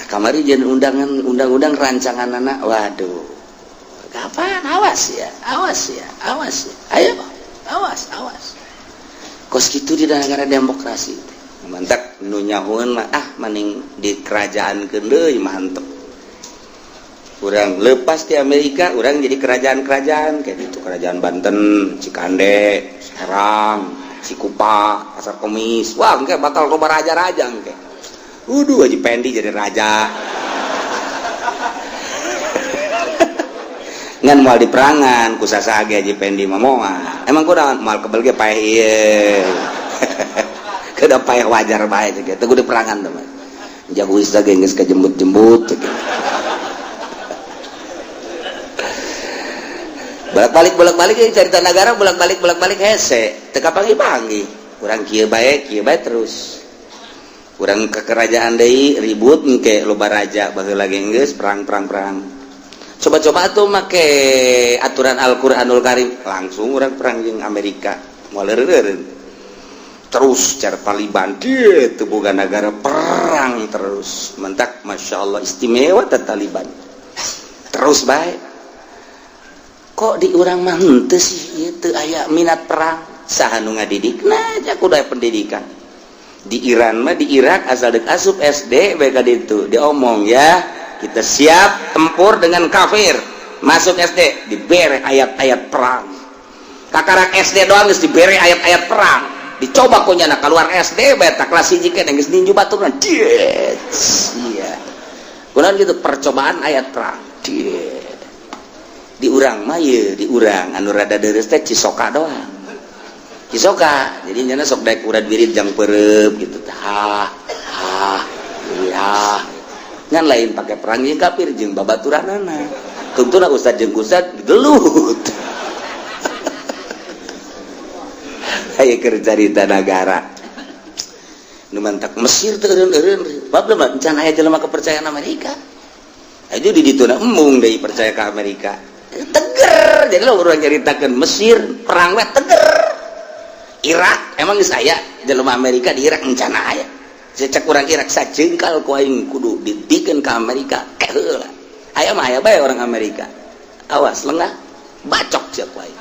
kamari jeung undang-undang rancangan anak. Waduh. Kapan? Awas ya. Ayo, awas. Kos kitu di negara demokrasi. Mantap nu nyahoeun mah mending di kerajaan deui mantep. Urang lepas di Amerika, urang jadi kerajaan-kerajaan kayak gitu, kerajaan Banten, Cikande, Serang, Cikupa, Pasar Kemis. Wah, engke bakal loba raja-raja engke. Haji Pendi jadi raja. Ngan moal di perangan ku sasage Haji Pendi mah moal. Emang kudu moal kebel ge paeh ieu. Kudu paeh wajar bae teh teu kudu perangan teh mah. Jago isa ge geus kajembut-jembut teh. Bolak-balik cerita negara bolak-balik hese. Teu kapanggi-panggi. Urang kieu bae terus. Urang ke kerajaan deui ribut engke loba raja baheula ge geus perang. Coba-coba tuh make aturan Al-Qur'anul Karim langsung orang perang jeung Amerika moal terus cara Taliban dia tuh boga negara perang terus mentak Masya Allah istimewa teh Taliban terus baik kok di urang mah henteu sih ieu teu aya minat perang saha nu ngadidikna aja kudu aya pendidikan di Iran mah di Irak asal deuk asup SD bae ka ditu diomong ya kita siap tempur dengan kafir. Masuk SD dibere ayat-ayat perang. Kakarak SD doang geus dibere ayat-ayat perang. Dicoba kunyana keluar SD beta kelas 1 ke geus ninju baturna. Iya. Kunaon gitu percobaan ayat perang. Di urang mah ye, di urang anu rada deres teh Cisoka doang. Cisoka. Jadi nyana sok daek urad wirid jang peureup gitu. Iya. Ngan lain pakai perang jeung kafir jeung babaturanana. Tuntuna ustad jeung ustad gelut. Aya keur carita negara. Nu mantak Mesir teu eureun-eureun. Bablah mah encan aya jelema kepercayaan Amerika. Aju di dituna embung deui percaya ka Amerika. Teger. Jadi lo urang nyaritakeun Mesir perang we teger. Irak emang geus aya jelema Amerika di Irak encan aya. Cek urang Irak sajengkal ku aing kudu dipikeun ka Amerika heula. Aya mah aya bae orang Amerika. Awas lengah bacok sia ku aing.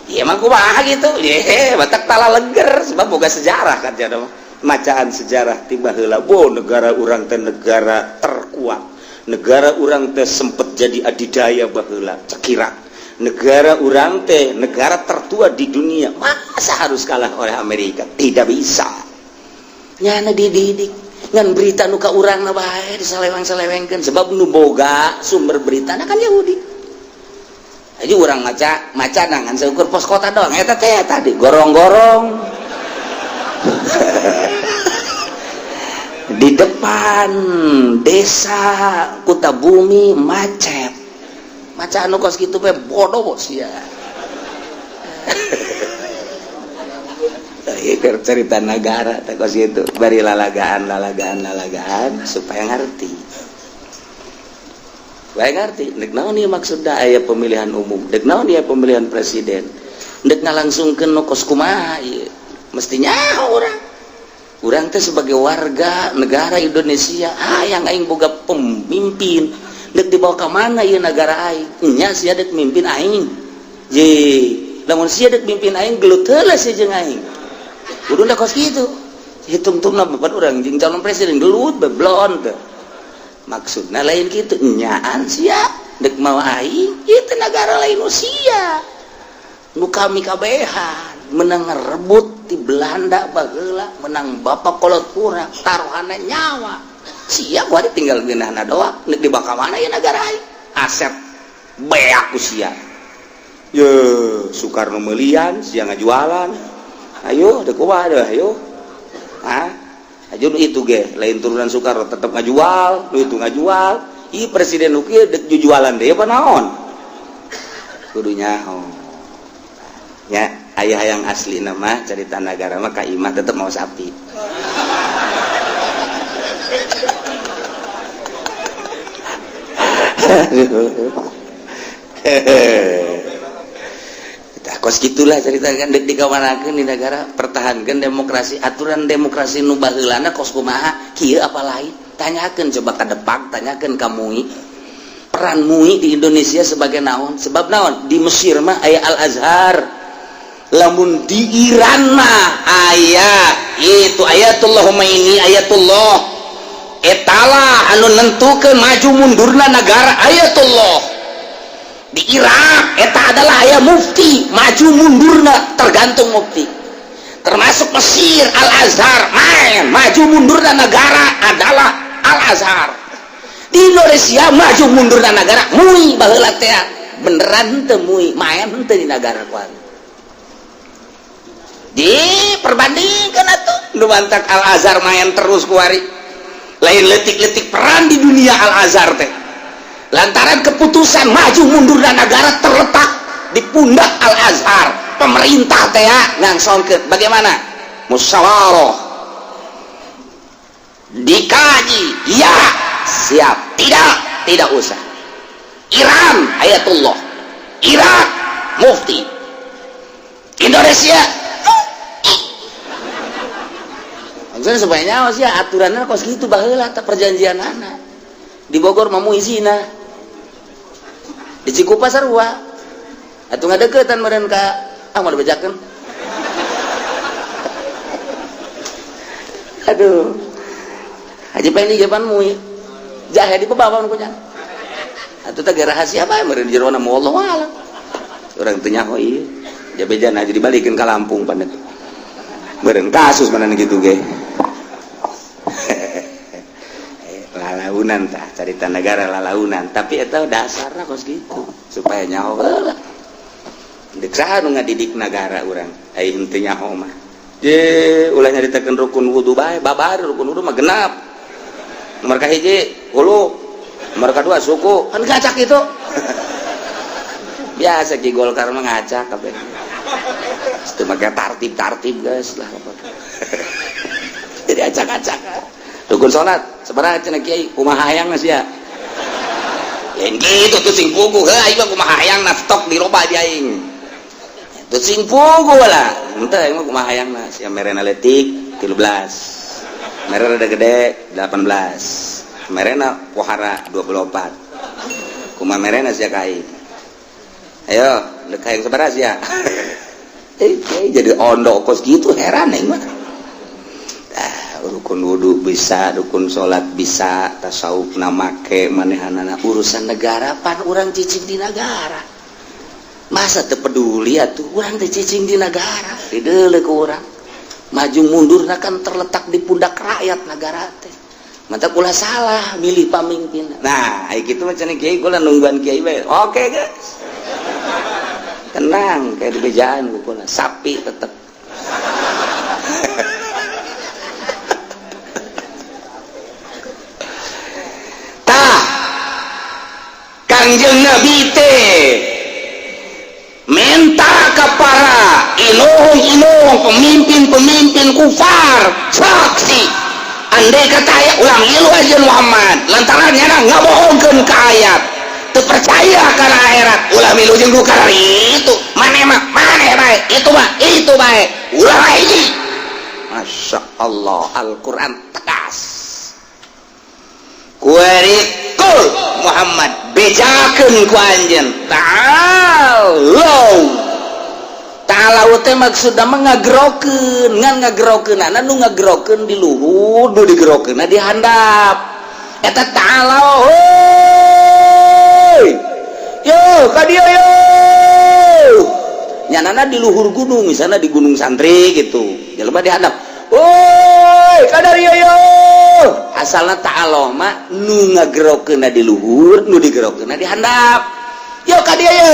Ieu mah kumaha gitu. Ye, batak tala leger sebab boga sejarah kan cenah mah. Macaan sejarah tiba heula negara urang teh negara terkuat. Negara urang teh sempet jadi adidaya baheula cekira. Negara urang teh negara tertua di dunia. Masa harus kalah oleh Amerika? Tidak bisa. Nyana dididik ngan berita nu ka urangna bae disaleweng-salewengkeun sebab nu boga sumber berita kan Yahudi. Aja urang maca ngan seukur pos kota doang eta teh tadi gorong-gorong. Di depan desa Kutabumi macet. Maca anu kos kitu bae bodoh sia. Iker cerita negara tekos itu bari lalagaan supaya ngerti dek naon ieu maksudna aya pemilihan umum dek naon ieu pemilihan presiden dek ngalangsungkeun nu kos kumaha ieu mestinya urang teh sebagai warga negara Indonesia hayang aing boga pemimpin dek dibawa ka mana ieu negara aing nya sia dek mimpin aing je lamun sia dek mimpin aing gelut heula sia jeung aing kudu da kos kitu hitung-hitungna beban urang jeung calon presiden gelut beblon teh maksudna lain kitu nyaan sia dek mau aing ieu teh negara lain sia nu kami kabehan menang rebut di Belanda bageula menang bapak kolot kurang taruhanna nyawa sia gua tinggal geunahna doang nek dibawa ka mana ieu negara aing aset beak ku sia ye Soekarno mealian sia ngajualan ayo dek wadah ayo aja itu ge lain turunan Soekarno tetap ngajual itu ngajual ih presiden nu kieu dek jujualan deui apa naon kudu nyaho nya aya yang asli nama cerita negara mah ka imah tetep mau sapi kos gitulah ceritakan dek dikawanakeun di negara pertahankan demokrasi aturan demokrasi nu baheulana kos kumaha kieu apa lain tanyakan coba ka Depak, tanyakan ka MUI peran MUI di Indonesia sebagai naon, sebab naon di Mesir mah aya Al Azhar, lamun di Iran mah aya itu ayatullah Khomeini, ayatullah etala anu nentukeun maju mundurna negara ayatullah. Di Irak eta adalah aya mufti maju mundurna tergantung mufti, termasuk Mesir Al Azhar main maju mundurna negara adalah Al Azhar. Di Indonesia maju mundurna negara MUI baheula teh beneran teu MUI main teu di negara kuat. Diperbandingkan atuh nu mantak Al Azhar main terus kuari lain letik-letik peran di dunia Al Azhar teh lantaran keputusan maju mundurna negara terletak di pundak Al Azhar. Pemerintah teh ngangsongkeun bagaimana musyawarah dikaji, ya siap, tidak usah. Iran ayatullah, Irak mufti, Indonesia maksudnya sebenarnya sih aturannya kos gitu baheula tak perjanjian anak di Bogor mamu izina di Cikupa sarua atuh ngadeukeutan meureun ka mau dibejakeun. Aduh Haji Pendi japan MUI jahe di pebawa nu kunyan atuh teh rahasia bae meureun di jerona mu wallahu a'lam urang teu nyaho ieu jabejana jadi balikeun ka Lampung pan eta meureun kasus mana gitu ge. Lalaunan tah carita negara lalaunan tapi eta dasarna kos gitu supaya nyaho heula deuk saha nu ngadidik negara urang ai henteu nyaho mah je ulah nyaritakeun rukun wudu bae babar rukun wudu mah genap nomor kahiji hulu nomor kadua suku kan ngacak itu biasa Ki Golkar mah ngacak kabeh teu make tartib guys lah jadi acak-acak rukun salat sabaraha cenah Kiai kumaha hayangna sia yen kitu teu sing puguh heuh aing mah kumaha hayangna stok di loba di aing teu sing puguh lah henteu aing mah kumaha hayangna sia merena leutik 13 merena rada gede 18 merena pohara 24 kumaha merena sia ka aing ayo deuk hayang sabaraha sia jadi ondok kos gitu heran aing mah rukun wudu bisa, rukun sholat bisa, tasawuf namake manehanana urusan negara pan urang cicing di negara masa teu peduli atuh urang teh cicing di negara dideuleu ku urang maju mundurna kan terletak di pundak rakyat negara teh mantap ulah salah milih pamimpin nah ai kitu mah cenah kiai kula nungguan kiai bae oke guys tenang kayak di bejaan kula sapi tetep Kanjeng Nabi teh minta kepada ilung pemimpin kufar saksi andai kata aya ulang ilu aja Muhammad lantaran nyana ngabohongkeun ka ayat teu percaya kana akhirat ulah milu jeung ku karari itu maneh bae itu bae ulah hiji Masya Allah Al-Quran tegas kuarikul Muhammad bejakeun ku anjeun ta'alau teh maksudna mah ngagerokeun ngan ngagerokeunana nu ngagerokeun di luhur nu digerokeunna di handap eta ta'alau heuy yo ka dieu yo nyanana di luhur gunung misalnya di Gunung Santri gitu jelema di handap woi ka dieu yo asalna ta'ala mah nu ngagerokeunna di luhur nu digerokeunna di handap yo ka dieu yo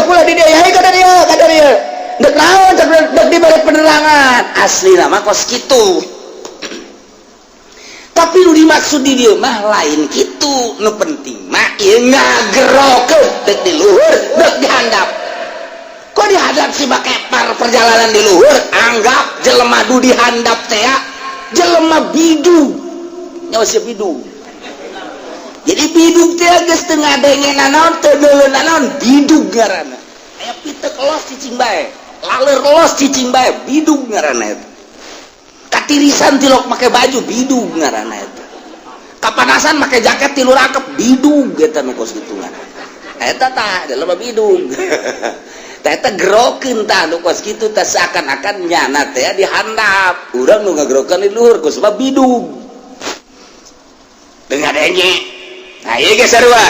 kula di dieu hei ka dieu dek naon dek di balik penerangan aslina mah kos kitu tapi nu dimaksud di dieu mah lain kitu nu penting mah ieu ngagerokeun dek di luhur dek di handap kok di handap si make perjalanan di luhur anggap jelema du di handap teh jelema bidug nyawa si bidug jadi bidug teh geus teu ngadengenan naon teu deuleunan naon bidug ngaranna aya pitek los cicing bae laler los cicing bae bidug ngaranna eta katirisan tilok make baju bidug ngaranna eta pas-pasan pakai jaket tilu rakep bidung eta nu kos kitungan eta tah dalam bidung tah eta gerokeun tah nu kos kitu tah seakan-akan nyana teh dihandap urang nu ngagerokeun di luhur ku sebab bidung dengan denye nah ieu ge sarua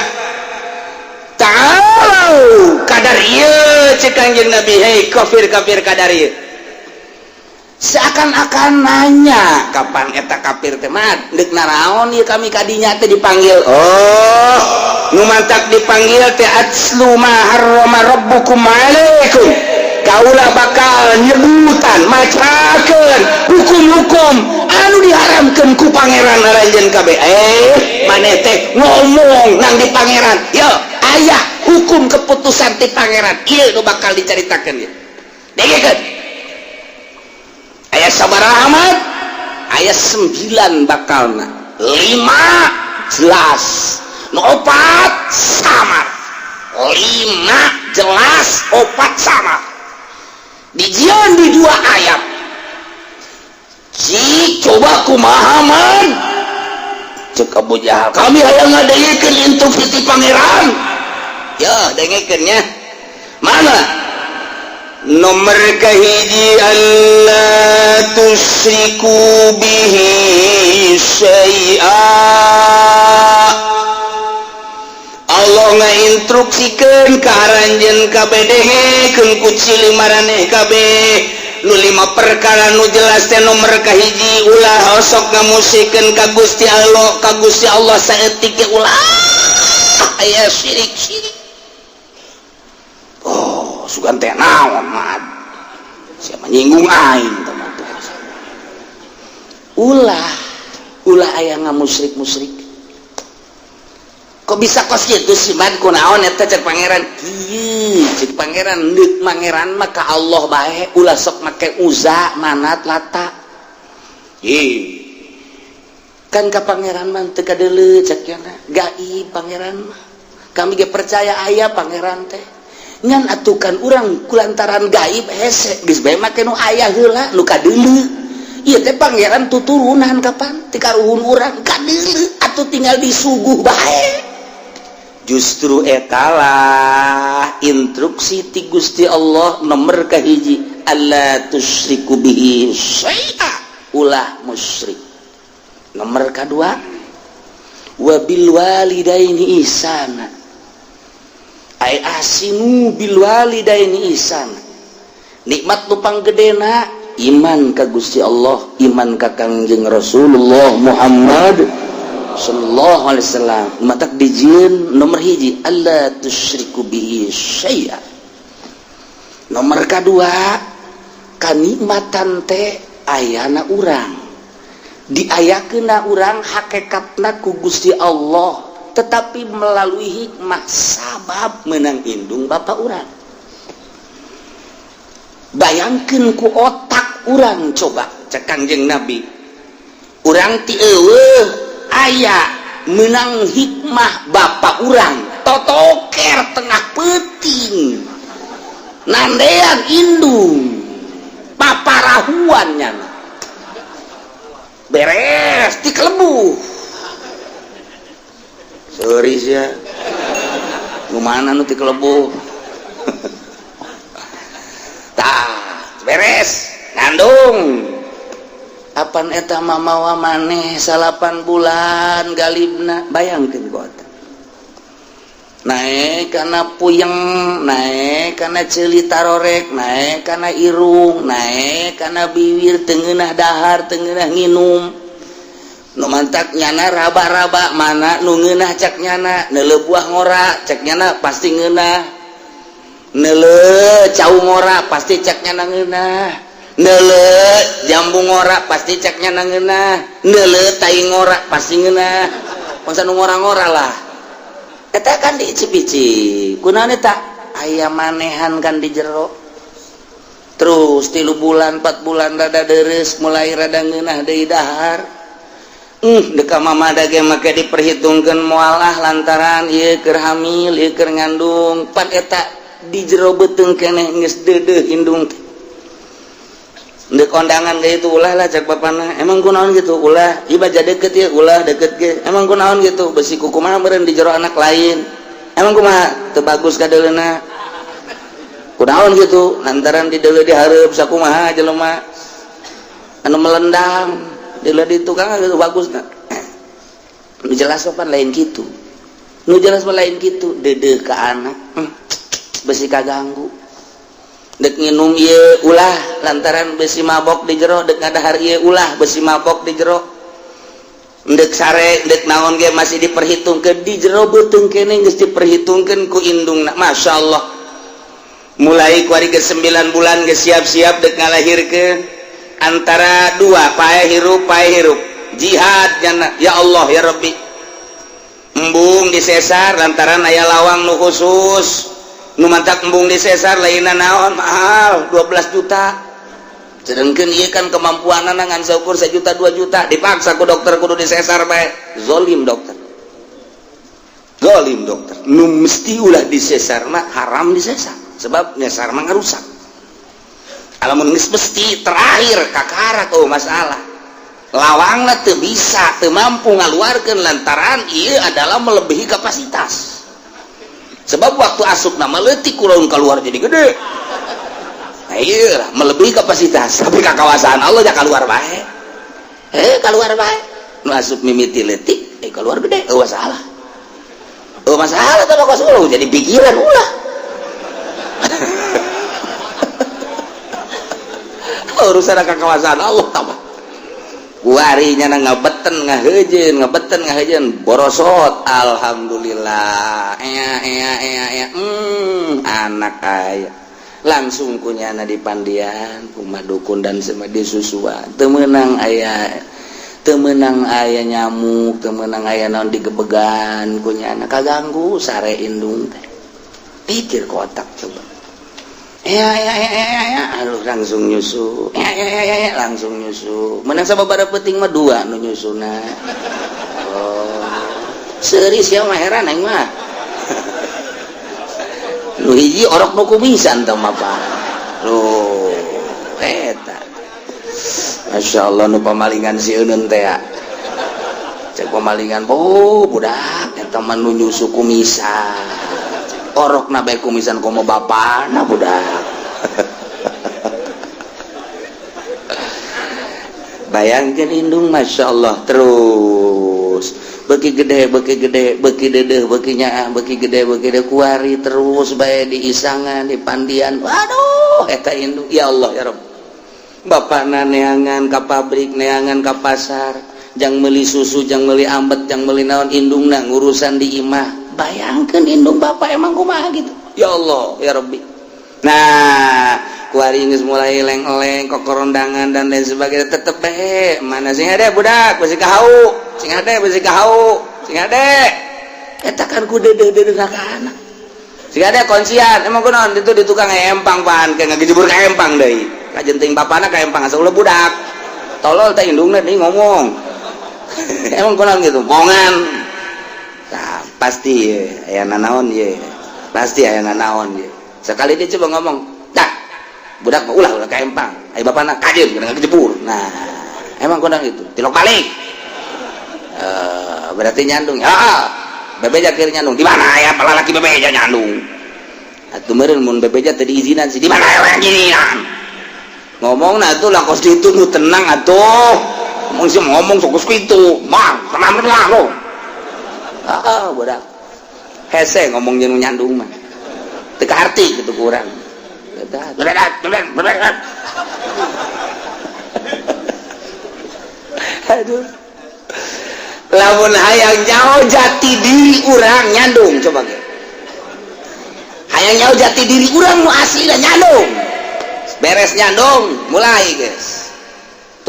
ta'alau kadar ieu cek Kangjeng Nabi hei kafir-kafir kadar ieu seakan-akan nanya kapan eta kafir teh mah deuk naraon ieu kami kadinya teh dipanggil oh nu mantak dipanggil teh atslu ma harrama rabbukum alaikum kaula bakal nyebutan macakeun hukum-hukum anu diharamkeun ku pangeran aranjeun kabeh maneh teh ngomong nang di pangeran yo aya hukum keputusan ti pangeran ieu nu bakal dicaritakeun ieu dengekeun ayat sabaraha Ahmad ayat 9 bakalna 5 jelas nu 4 samar 5 jelas 4 samar dijieun di 2 ayat cik coba kumaha man cek Abu Jahal kami hayang ngadeyekeun instruksi ti pangeran ya dengekeun nya mana nomor kahiji Allah tusyriku bihi syai'a Allah ngainstruksikeun ka aranjeun kabeh dengekeun ku cili maraneh kabeh nu 5 perkara nu jelas teh nomor kahiji ulah sok ngamusikeun ka Gusti Allah saeutik ge ulah aya syirik sugan teh naon mah siapa nyinggung aing teman-teman ulah aya ngamusyrik kok bisa kos kitu sih man kunaon eta cek pangeran kieu cek pangeran deuk pangeran mah ka Allah bae ulah sok make Uzza Manat Lata kan ka pangeran mah teu kadeuleu cek yana gaib pangeran mah kami ge percaya aya pangeran teh ngan atukan urang kulantaran gaib hese geus bae make nu aya heula nu kadeuleu ieu teh pangeran tuturunan kapan ti karuhun urang kadeuleu atuh tinggal disuguh bae justru etalah instruksi ti Gusti Allah nomor kahiji alla tusyriku bihi syai'a ulah musyrik nomor kadua wa bil walidaini ihsana ay asinu bil walidaini ihsan nikmat nu panggedena iman ka Gusti Allah iman ka Kangjeng Rasulullah Muhammad sallallahu alaihi wasallam matak dijieun nomor hiji alla tusyriku bihi syai'a nomor kadua kanikmatan teh ayana urang diayakeunna urang hakikatna ku Gusti Allah tetapi melalui hikmah sabab menang indung bapak urang bayangkeun ku otak urang coba cek Kangjeng Nabi urang ti eueuh aya menang hikmah bapak urang totoker tengah peuting nandean indung paparahuan nyana beres ti kelebu sorry ya gimana nu ti kelebu tah beres ngandung apan eta mamawa maneh 8 bulan galibna bayangkeun kota naik kana puyeng naik kana ceuli tarorek naik kana irung naik kana bibir teu ngeunah dahar teu ngeunah nginum nu mantak nyana raba-raba mana nu ngeunah cak nyana neuleuh buah ngora cak nyana pasti ngeunah neuleuh cau ngora pasti cak nyana ngeunah neuleuh jambu ngora pasti cak nyana ngeunah neuleuh tai ngora pasti ngeunah pangsa nu ngora-ngora lah eta kan diicip-icip kunaon eta aya manehan kan di jero terus 3 bulan 4 bulan rada deres mulai rada ngeunah deui dahar deka mamada ge make diperhitungkeun moal lantaran ieu keur hamil ieu keur ngandung pan eta di jero beuteung keneh geus deudeuh indung teh Dek kondangan kayak itu ulah lah cek bapana. Emang kunaon gitu ulah ibadah deket ya ulah deket ge. Emang kunaon gitu besi kumaha meureun di jero anak lain. Emang kumaha teu bagus kadeuleuna. Kunaon gitu lantaran di deuleu dihareup sakumaha jelema anu melendang deuleu di tukang gitu bagusna. Nu jelas sopan lain gitu. Nu jelas mah lain gitu dedeh ka anak. Besi kaganggu. Dek nginum ieu ulah lantaran besi mabok di jero dek ngadahar ieu ulah besi mabok di jero dek sare dek naon ge masih diperhitungkeun di jero beuteung kene geus diperhitungkeun ku indungna masyaallah mulai ku ari ke 9 bulan geus siap-siap dek ngalahirkeun antara dua pae hirup jihad jana ya Allah ya Rabbi embung disesar lantaran aya lawang nu khusus nu mantak embung disesar lainna naon mahal 12 juta sedangkan ieu kan kemampuanna ngan saukur 1 juta 2 juta dipaksa ku dokter kudu disesar bae zolim dokter nu mesti ulah disesar mah haram disesar sebab nyesar mah ngarusak alamun geus mesti terakhir kakara tuh masalah lawangna teu bisa teu mampu ngaluarkeun lantaran ieu adalah melebihi kapasitas sebab waktu asup nama letik kulaun keluar jadi gede nah iya melebihi kapasitas tapi kakawasan Allah ya keluar baik keluar baik nu asup mimiti letik keluar gede masalah masalah tapi kok jadi pikiran ulah urusan kakawasan Allah tambah warinya ngabeten ngahejeun borosot alhamdulillah anak aya langsung kunyana dipandian kumaha dukun dan semedi susuan teu meunang aya nyamuk teu meunang aya naon digebegan kunyana kaganggu sare indung teh pikir kotak coba aduh langsung nyusu langsung nyusu menang sababaraha peuting mah 2 nu nyusuna seuris ya mah heran aing mah nu hiji orok nu kumisan teh mah Pak eta masyaallah nu pamalingan si euneun teh cek pamalingan budak eta mah nu nyusu kumisan orok na bae kumisan komo bapana budak bayangkeun indung masyaallah terus beki gede beki dedeh beki nyaah beki gede kuari terus bae diisangan dipandian waduh eta indung ya Allah ya Rabb bapana neangan ka pabrik neangan ka pasar jang meuli susu jang meuli ambet jang meuli naon indungna ngurusan di imah bayangkan indung bapak emang kumaha gitu ya Allah ya Rabbi nah kuari geus mulai leng-leng kokorondangan dan lain sebagainya tetep mana sing ade budak besi kahau sing ade eta kan ku dedeh-dedeh ka anak sing ade konsian emang kunaon itu di tukang empang pan kayak ngagejebur ka empang deui kajenting bapana ka empang asa ulah budak tolol teh indungna deui ngomong emang kunaon gitu bohongan nah, pasti aya nanaon ye pasti aya nanaon ye sekali dia coba ngomong dah budak mah ulah ka empang ai bapana kajeun kena ngejebur nah emang kondang itu tilok balik berarti nyandung ya bebeja keur nyandung di mana aya palalaki bebeja nyandung atuh meureun mun bebeja teu diizinan sih di mana aya nginian ngomongna atuh lakos ditu nu tenang atuh ngomong sok kitu mah tenang lo budak hese ngomong jeung nyandung mah teu kaharti kitu ku urang aduh lamun hayang nyaho jati diri urang nyandung coba ge hayang nyaho jati diri urang nu asli nyandung beres nyandung mulai guys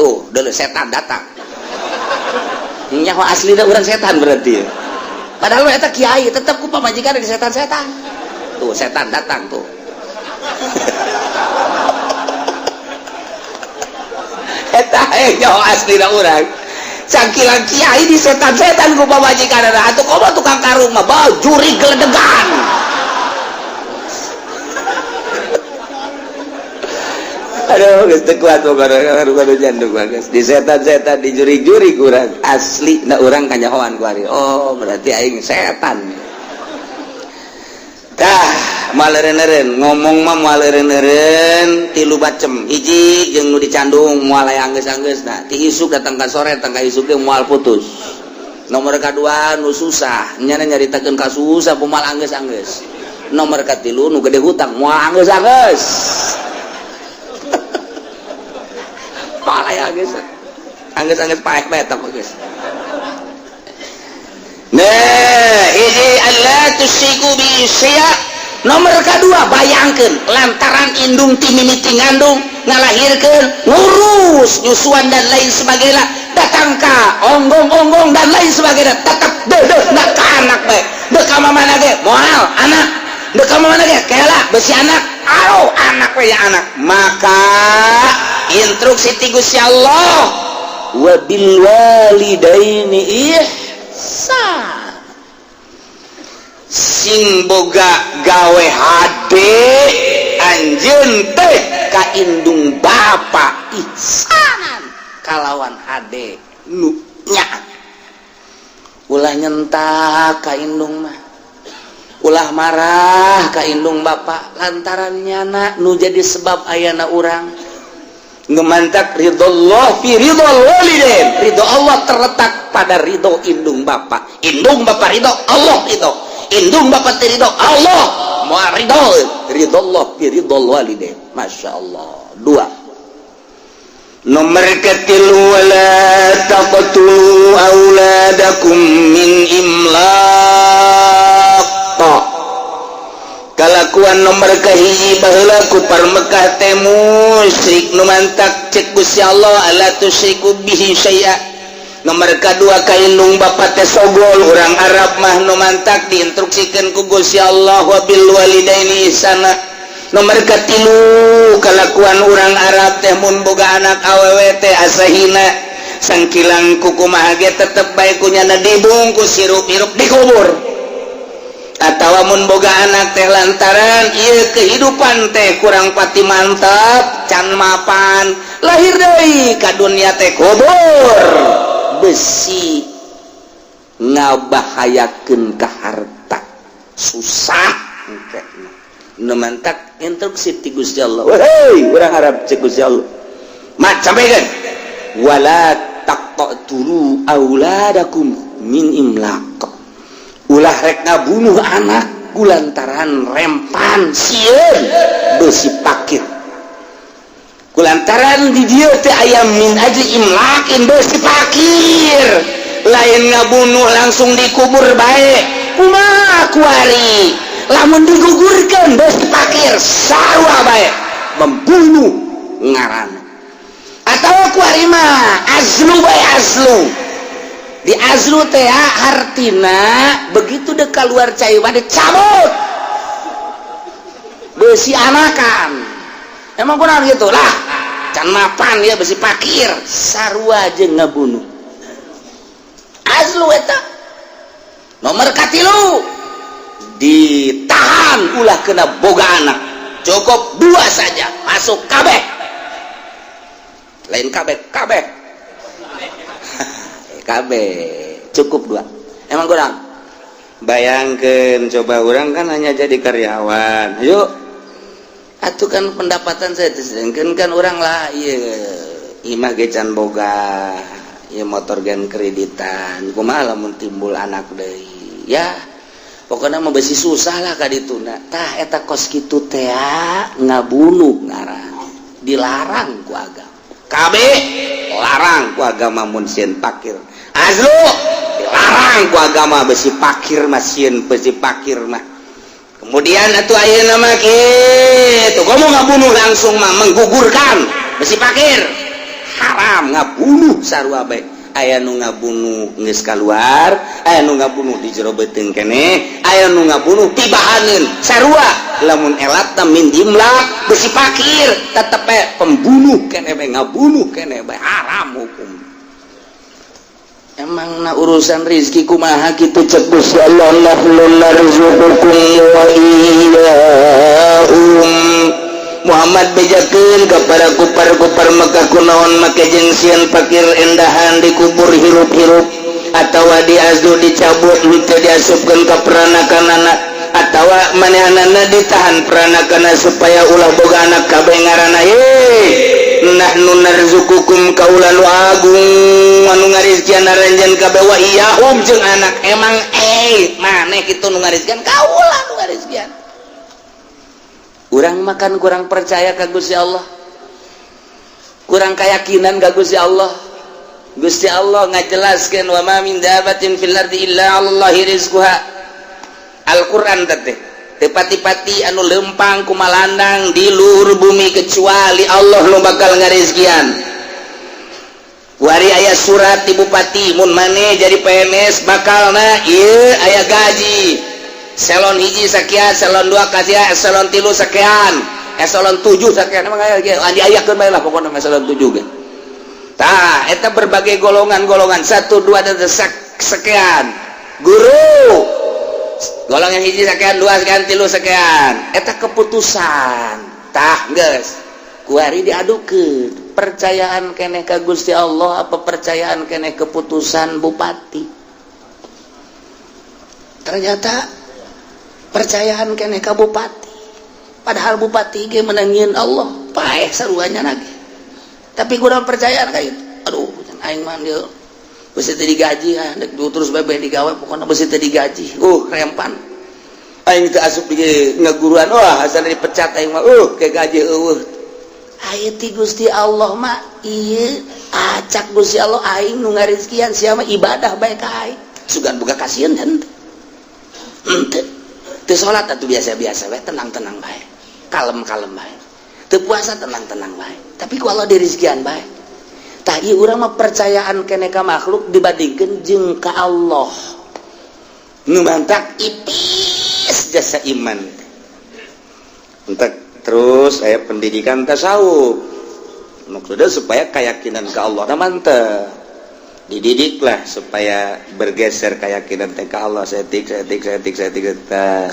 tuh deuleu setan datang nyaho asli urang setan berarti padahal eta kiai tetap ku pamajikan dari setan-setan tuh setan datang tuh eta nyaho asli urang cangkilan kiai di setan-setan ku pamajikan atuh komo tukang karung mah bau juri geledegan Aduh, geus teu kuat baru jandung geus. Di setan-setan di juri-juri kurang asli na urang kanyahoan ku ari. Oh, berarti aing setan. Tah, maleureun-eureun ngomong mah maleureun-eureun tilu bacem. Hiji jeung nu dicandung moal aya anggeus-anggeusna. Ti isuk datang ka sore, datang ka isuk ge moal putus. Nomor kadua nu susah, nyana nyaritakeun ka susah moal anggeus-anggeus. Nomor katilu nu gede hutang moal anggeus-anggeus. Moal aya anggeus-anggeus paeh bae eta mah geus. Nah, ini Allah tusiku bi syai'. Nomor kedua bayangkeun lantaran indung ti mimiti ngandung ngalahirkeun ngurus nyusuan dan lain sebagainya datang ka onggong-onggong dan lain sebagainya tetap deudeuh na ka anak bae deuk ka mamana ge moal anak deuk ka mamana ge kela besi anak aro anak we anak maka instruksi ti Gusti Allah wa bil walidaini ihsan sing boga gawe hade anjeun teh ka indung bapa ihsanan kalawan hade nu nyaat ulah nyentak ka indung mah ulah marah ka indung bapa lantaran nyana nu jadi sebab ayana urang ngemantak ridallah fi ridal walidain ridho Allah terletak pada ridho indung bapa ridho Allah ridho indung bapa ridho Allah moal ridho Allah fi ridal walidain masya Allah. Dua nomor ketilu wala taqtulu auladakum min imlaq kalakuan nomor kahiji baheula ku parmekah teh musyrik nu mantak cek Gusti Allah ala tusyriku bihi syai'a. Nomor kedua ka indung bapa teh sogol urang Arab mah nu mantak diinstruksikeun ku Gusti Allah wa bil walidaini ihsana. Nomor katilu kalakuan urang Arab teh mun boga anak awewe teh asahina sangkilang kukumaha ge tetep bae kunyana dibungkus sirup-irup dikubur. Atawa mun boga anak teh lantaran ieu kehidupan teh kurang pati mantap can mapan lahir deui ka dunia teh kubur besi ngabahayakeun ka harta susah engke nu mantak instruksi ti Gusti Allah wahai urang Arab cek Gusti Allah mat sampaikeun wala taqtulu auladakum min imlaq ulah rek ngabunuh anak kulantaran rempan sieun beusi pakir kulantaran di dieu teh aya min ajli imlakin beusi pakir lain ngabunuh langsung dikubur bae kumaha kuari lamun digugurkeun beusi pakir sarua bae membunuh ngaranna atawa kuari mah azlu bae azlu di azlu teh artina begitu dek keluar cai wadeh cabut besi anakan emang benar gitu lah can mapan ya besi pakir sarua jeung ngabunuh azlu eta. Nomor katilu ditahan ulah kena boga anak cukup 2 saja masuk kabeh lain kabeh cukup 2 emang kurang bayangkan coba orang kan hanya jadi karyawan yuk atuh kan pendapatan saya kan orang lah iya imah gecan boga iya motor gen kreditan kumaha lamun timbul anak deui ya pokoknya mau besi susah lah kadituna tah eta kos kitu teh ngabunuh ngaran dilarang ku agama kabeh larang ku agama mun sieun pakir azlu dilarang ku agama besi pakir mah sieun besi pakir mah kemudian atuh ayeuna mah kitu komo ngabunuh langsung mah menggugurkan besi pakir haram ngabunuh sarua bae aya nu ngabunuh geus kaluar aya nu ngabunuh di jero beuteung keneh aya nu ngabunuh tibahaneun sarua lamun elat min jimlah besi pakir tetep pembunuh keneh bae ngabunuh keneh bae haram hukum. Emang na urusan rizki kumaha kitu cek Gusti Allah nahnu narzuqukum wa iyyahum Muhammad bejakeun ka para kupar-kupar Mekah kunaon make jeung sieun fakir endahan dikubur hirup-hirup atawa diazdu dicabut henteu diasupkeun ka peranakanana atawa manehanana ditahan peranakana supaya ulah boga anak kabeh ngaranna nahnu narzukukum kaula nu agung anu ngarizkian aranjeun kabeh wa iyyahum jeung anak emang maneh kitu nu ngarizkian kaula nu ngarizkian kurang makan kurang percaya ka Gusti Allah kurang keyakinan ka Gusti Allah Gusti Allah ngajelaskeun wa ma min dabatin fil ardi illa 'alallahi rizquha Al-Qur'an teh tepati-pati anu lempang kumalandang di luhur bumi kecuali Allah nu bakal ngarizkian wari aya surat ti bupati mun maneh jadi PNS bakalna ieu aya gaji eselon 1 sakian eselon 2 kasia eselon 3 sakian eselon 7 sakian emang aya diayakeun bae lah pokona eselon 7 ge tah eta berbagai golongan-golongan 1 2 dan sekian guru golongan 1 sakian 2 sakian 3 sakian eta keputusan tah geus kuari diadukeun percayaan keneh ka Gusti Allah apa percayaan keneh keputusan bupati ternyata percayaan keneh ka bupati padahal bupati ge menangieun Allah paeh saruanya lagi tapi kurang percayaan ka itu aduh aing mah dieu beusi teu digaji dek terus bebe digawe pokona beusi teu digaji rempan aing teu asup di ngaguruan wah asal dipecat aing mah ke gaji eueuh aya ti Gusti Allah mah ieu acak Gusti Allah aing nu ngarizkian sia mah ibadah bae ka aing sugan boga kasieun henteu teu salat atuh biasa-biasa we tenang-tenang bae kalem-kalem bae teu puasa tenang-tenang bae tapi ku Allah dirizkian bae tah ieu urang mah percayaan keneh ka makhluk dibandingkeun jeung ka Allah nu mantak ipis jasa iman entek terus aya pendidikan tasawuf maksudnya supaya keyakinan ka Allah na mantep dididiklah supaya bergeser keyakinan teh ka Allah setik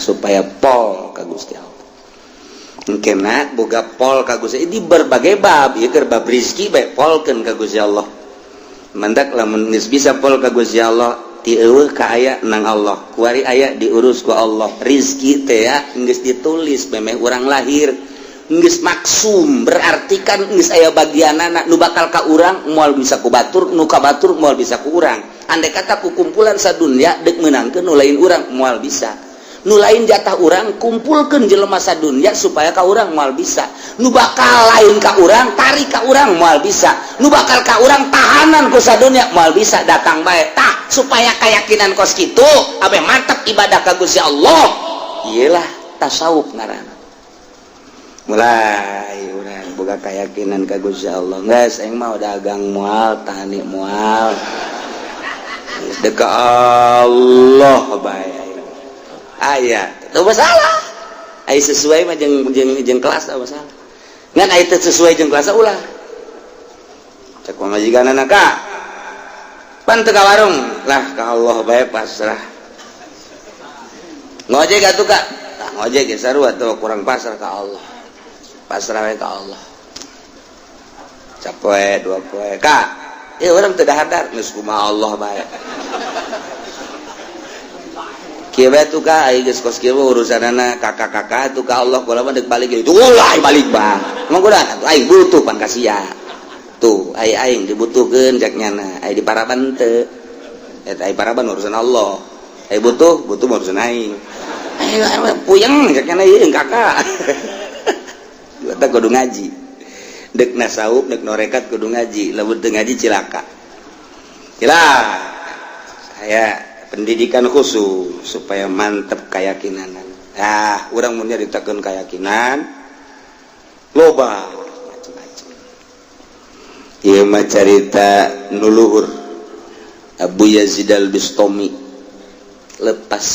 supaya pol ka Gusti Allah engkena boga pol ka Gusti di berbagai bab ieu keur bab rezeki bae polkeun ka Gusti Allah mandak lamun geus bisa pol ka Gusti Allah ti eueuh ka aya nang Allah kuari aya diurus ku Allah rezeki teh ya geus ditulis memeh urang lahir geus maksum berarti kan geus aya bagianana nu bakal ka urang moal bisa ku batur nu ka batur moal bisa ku urang andai kata ku kumpulan sadunya dek menangkeun nu lain urang moal bisa nu lain jatah urang kumpulkeun jelema sadunya supaya ka urang moal bisa nu bakal lain ka urang tarik ka urang moal bisa nu bakal ka urang tahanan ku sadunya moal bisa datang bae tah supaya keyakinan kos kitu abe mantap ibadah ka Gusti Allah iyalah tasawuf ngaranna mulai urang boga keyakinan ka Gusti Allah geus aing mah dagang moal tani moal geus ka Allah bae aya teu masalah aya sesuai mah jeung kelas teu masalah ngan aya teu sesuai jeung kelas ulah cek majikanana ka pan teu ka warung lah ka Allah bae pasrah ngojek atuh ka tah ngojek ge sarua atuh kurang pasrah ka Allah pasrah ke Allah capoe dua poe kak ya orang tidak hadar geus kumaha Allah bae kieu bae tuh kak aya geus kos kieu urusanana kakak-kakak tuh ka Allah kula mah deuk balik itu ulah balik bang mong kuda atuh aing butuh pan ka sia tuh aya aing dibutuhkeun cek nyana aya di paraban teu eta aya paraban urusan Allah aya butuh urusan aing puyeng cek nyana ieu kakak kita kudu ngaji dek nasawuf dek norekat kudu ngaji lamun teu ngaji cilaka saya pendidikan khusus supaya mantep keyakinan urang mun nyaritakeun keyakinan loba macam-macam ieu mah carita nu luhur Abu Yazid al-Bistami lepas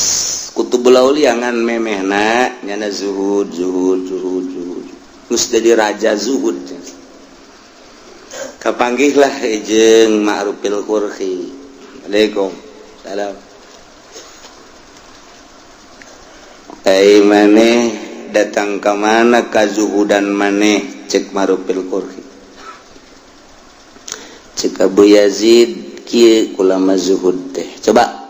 kutubul auliangan memehna nyana zuhud geus jadi raja zuhud kapanggihlah jeung Ma'rufil Qurhi Assalamualaikum salam ai maneh datang ke mana ka zuhudan maneh cek Marufil Qurhi cek Abu Yazid kieu ulama zuhud teh coba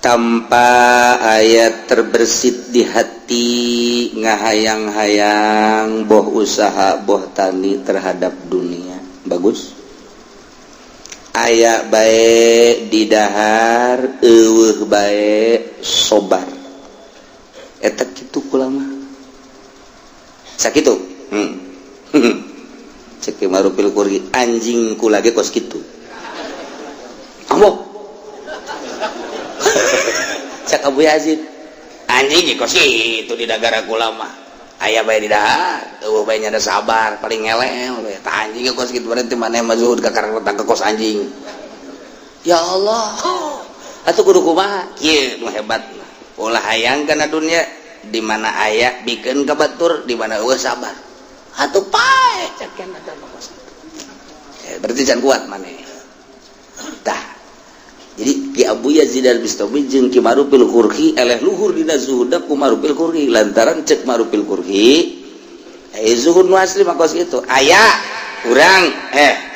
tanpa ayat terbersit di hati ngahayang-hayang boh usaha boh tani terhadap dunia bagus aya bae di dahar eueuh bae sobar eta kitu kulama sakitu cek Marufil Qurhi anjing kula ge kos kitu ambo cek Abu Yazid anjing kos kitu di negara kulama aya bae di dahar eueuh bae nya sabar paling ngelel we tah anjing kos kitu berarti maneh mah zuhud ka karang datang ke kos anjing ya Allah atuh kudu kumaha kieu nu hebat ulah hayang kana dunia di mana aya bikeun ka batur di mana eueuh sabar atuh pae cekeun ada kos berarti can kuat maneh tah jadi Ki Abu Yazid al-Bistami jeung Ki Marufil Qurhi eleh luhur dina zuhud ku Marufil Qurhi lantaran cek Marufil Qurhi zuhud nu asli mah kos kitu aya urang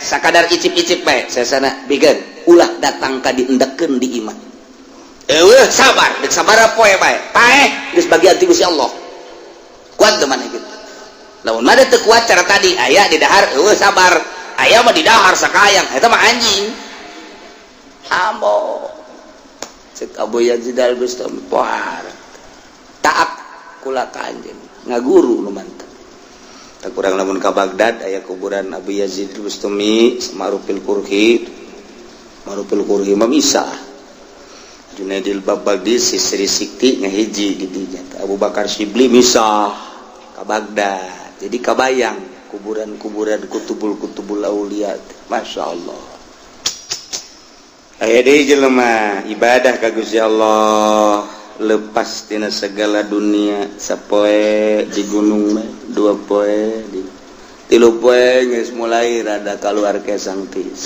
sakadar icip-icip bae sesana bikeun ulah datang ka diendekeun di imah eueuh sabar deuk sabaraha poe bae paeh geus bagi anti Gusti Allah kuat teu maneh kitu lamun made teu kuat cara tadi aya di dahar eueuh sabar aya mah di dahar sakayang eta mah anjing ambo cek Abu Yazid al-Bistami pohar taat kula ka anjeun ngaguru nu mantep tak kurang lamun ka Baghdad aya kuburan Abu Yazid al-Bistami Marufil Qurhi mah misah Junaidil Babagdi Sisri Sikti ngahiji didinya Abu Bakar Shibli misah ka Baghdad jadi kabayang kuburan-kuburan kutubul aulia Masya Allah aya deui jelema ibadah ka Gusti Allah lepas tina segala dunia sapoe di gunung dua poe di tilu poe geus mulai rada kaluar kesang tis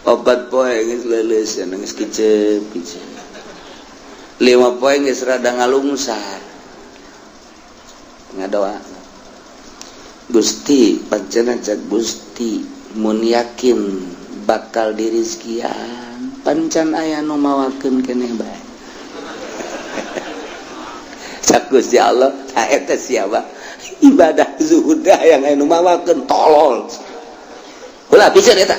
opat poe geus leuleus geus kicep lima poe geus rada ngalungsar ngadoa Gusti pancen cak Gusti mun yakin bakal dirizkian pancan aya nu mawakeun keneh bae cak Gusti Allah eta siapa ibadah zuhud yang anu mawakeun tolol ulah piceun eta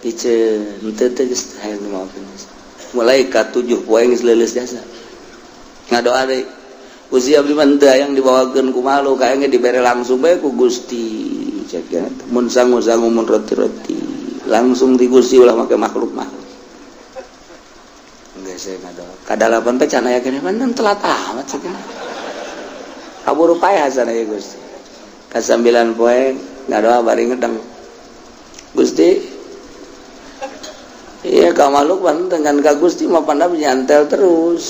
piceun teu geus aya nu mawakeun mulai ka 7 poe geus leuleus jasa ngadoa deui Gusti abdi mah teu hayang dibawakeun ku makhluk hayang dibere langsung bae ku Gusti cek eta mun sangu-sangu mun roti-roti langsung di Gusti ulah make makhluk enggak saya ngadoa kadalapan teh can aya keneh pan telat amat sakeuna kaburu pae hasan aya Gusti ka 9 poe ngadoa bari ngedeng Gusti iya ka makhluk pan dengan ka Gusti mah pandap nyantel terus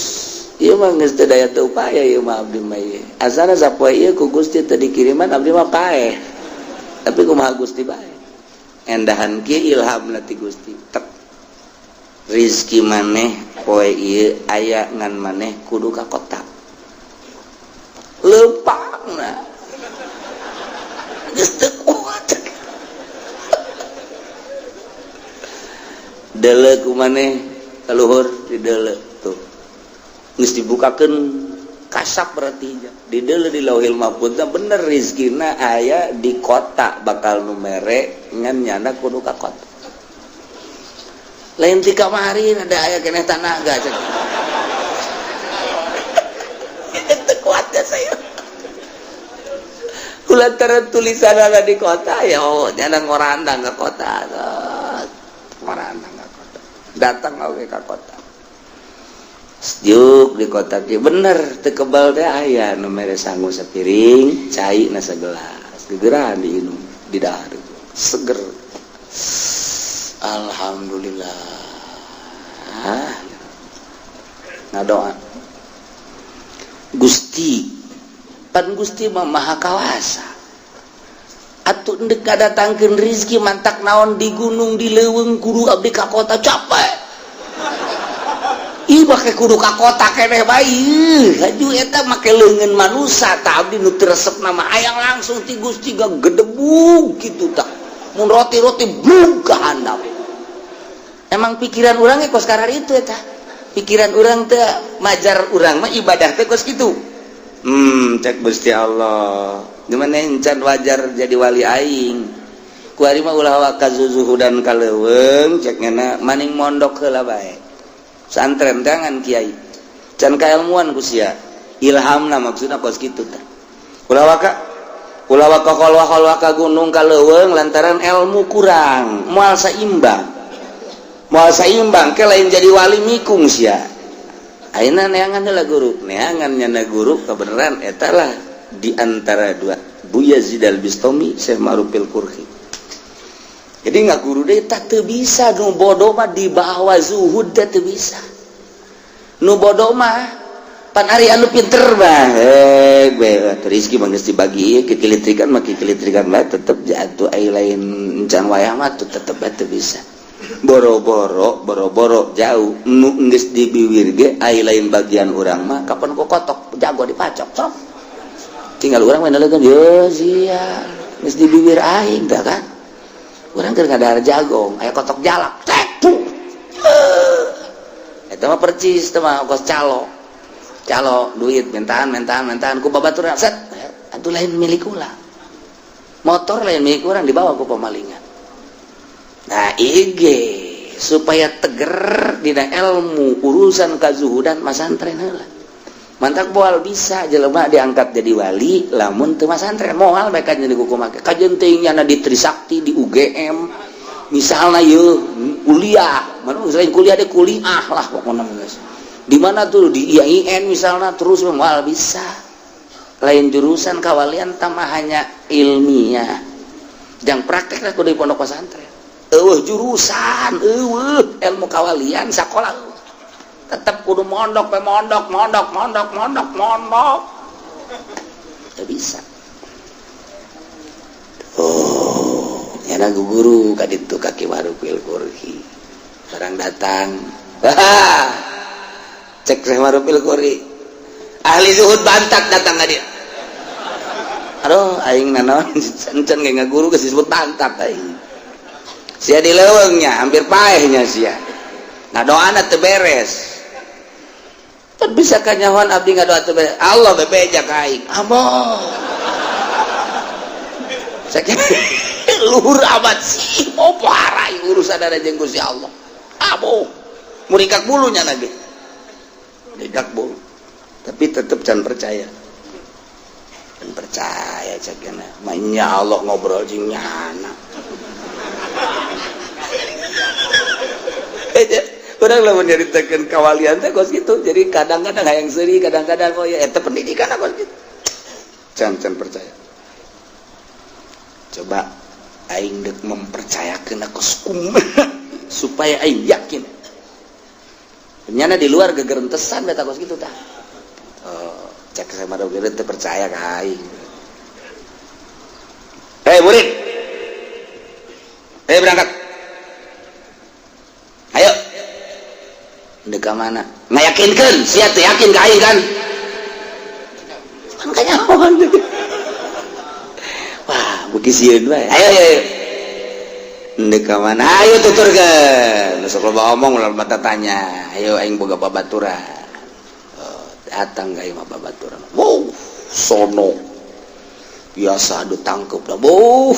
ieu mah geus teu daya teu upaya ieu mah abdi mah ieu asana sapoe ieu ku Gusti teu dikiriman abdi mah pae tapi kumaha Gusti bae endahan kieu ilhamna ti Gusti tek rizki maneh poe ieu aya ngan maneh kudu ka kota leupangna geus teu kuat deuleu ku maneh kaluhur di deuleu tuh geus dibukakeun kasap berarti di deuleu di Lauhil Mahfuz bener rizkina aya di kota bakal nu mere ngan nyana kudu ka kota lain ti kamari ada aya keneh tanaga cek itu kuatnya saya kulantaran tulisanana di kota ya oh nyana ngorandang ke kota ngorandang ke kota datang oge ka kota juk di kota dia bener teu kebal teh aya nu mere sangu sapiring cai na sagelas gegeran diinum di dahar seger alhamdulillah ngadoa Gusti pan Gusti mah maha kawasa atuh endek ngadatangkeun rezeki mantak naon di gunung di leuweung kudu abdi ka kota capek pakai kudu ka kota keneh bayi haju eta make leungeun manusia tah abdi nu teu resep nama hayang langsung ti Gusti gedebug kitu tah mun roti-roti blug ka handap emang pikiran urang ge kos karar itu eta pikiran urang teh majar urang mah ibadah teh kos kitu cek Gusti Allah gimana encan wajar jadi wali aing ku ari mah ulah wakazuzuhudan kaleuweung cek ngana maning mondok heula bae santren jangan kiai can kailmuan ku sia ilhamna maksudna kos kitu tah ulah waka kholwa ka gunung kaleuweung lantaran ilmu kurang moal saimbang ke lain jadi wali mikung sia ayeuna neangan heula guru neangan nyana guru kebenaran eta lah di antara dua Bu Yazid Al-Bistami Syekh Ma'rufil Qurhi. Jadi nggak guru deh tak bisa nu bodoh mah di bawah zuhud teh teu bisa nu bodoh mah pan ari anu pinter mah rezeki mah geus dibagi kekilitrikan mah kekilitrikan bae tetep jatuh ai lain encan wayah mah tetep bae teu bisa boro-boro jauh nu geus di bibir ge ai lain bagian urang mah kapan ku kotok jago dipacok sok tinggal urang mah naleungkeun ye sia geus di bibir aing tah kan urang keur ngadahar jagong aya kotok jalak eta mah percis teh mah kos calo duit mentaan ku babaturan set atuh lain milik ulah motor lain milik urang dibawa ku pamalingan nah ige supaya teger dina ilmu urusan kazuhudan masantren heula mantak moal bisa jelema diangkat jadi wali lamun teu masantren moal bae ka jadi kuku make kajenting nya di Trisakti di UGM misalna yeuh kuliah mana selain kuliah deh kuliah lah pokoknya guys di mana tuh di IAIN misalnya terus moal bisa lain jurusan kawalian tambah hanya ilmiah yang praktek lah kudu di pondok pesantren jurusan ilmu kawalian sekolah tetap kudu mondok gak bisa nyana guru kaditu kaki Ma'rufil Qurhi barang datang cek Syekh Ma'rufil Qurhi ahli zuhud bantak datang ka dia aduh aing nanaon encen ge ngaguru geus disebut bantak aing sia di leuweungnya hampir paehnya sia ngadoana teu beres teu bisa kanyahoan abdi ngadoa teu beres Allah bebeja ka aing amoh sakit luhur amat sih mau parai urusan ada jeung Gusti Allah abo murikak bulunya lagi murikak bulu tapi tetap jangan percaya cakena mainnya Allah ngobrol jeung nyana orang lah menceritakan kawalian teh kos gitu jadi kadang-kadang hayang seuri kadang-kadang oh ya eta pendidikan kos gitu jangan percaya coba aing dek mempercayakeun kos supaya aing yakin ternyata di luar gegerentesan beta kos gitu tah cek sama Ma'rufil teu percaya ka aing murid berangkat ayo dek ka mana ngayakinkeun sia teu yakin ka aing kan kanyahoan wah beuki sieun wae ayo ndek ka mana ayo tuturkeun sok loba omong ulah mata tanya ayo aing boga babaturan datang ka ieu mah babaturan wow sono biasa adu tangkep dah atuh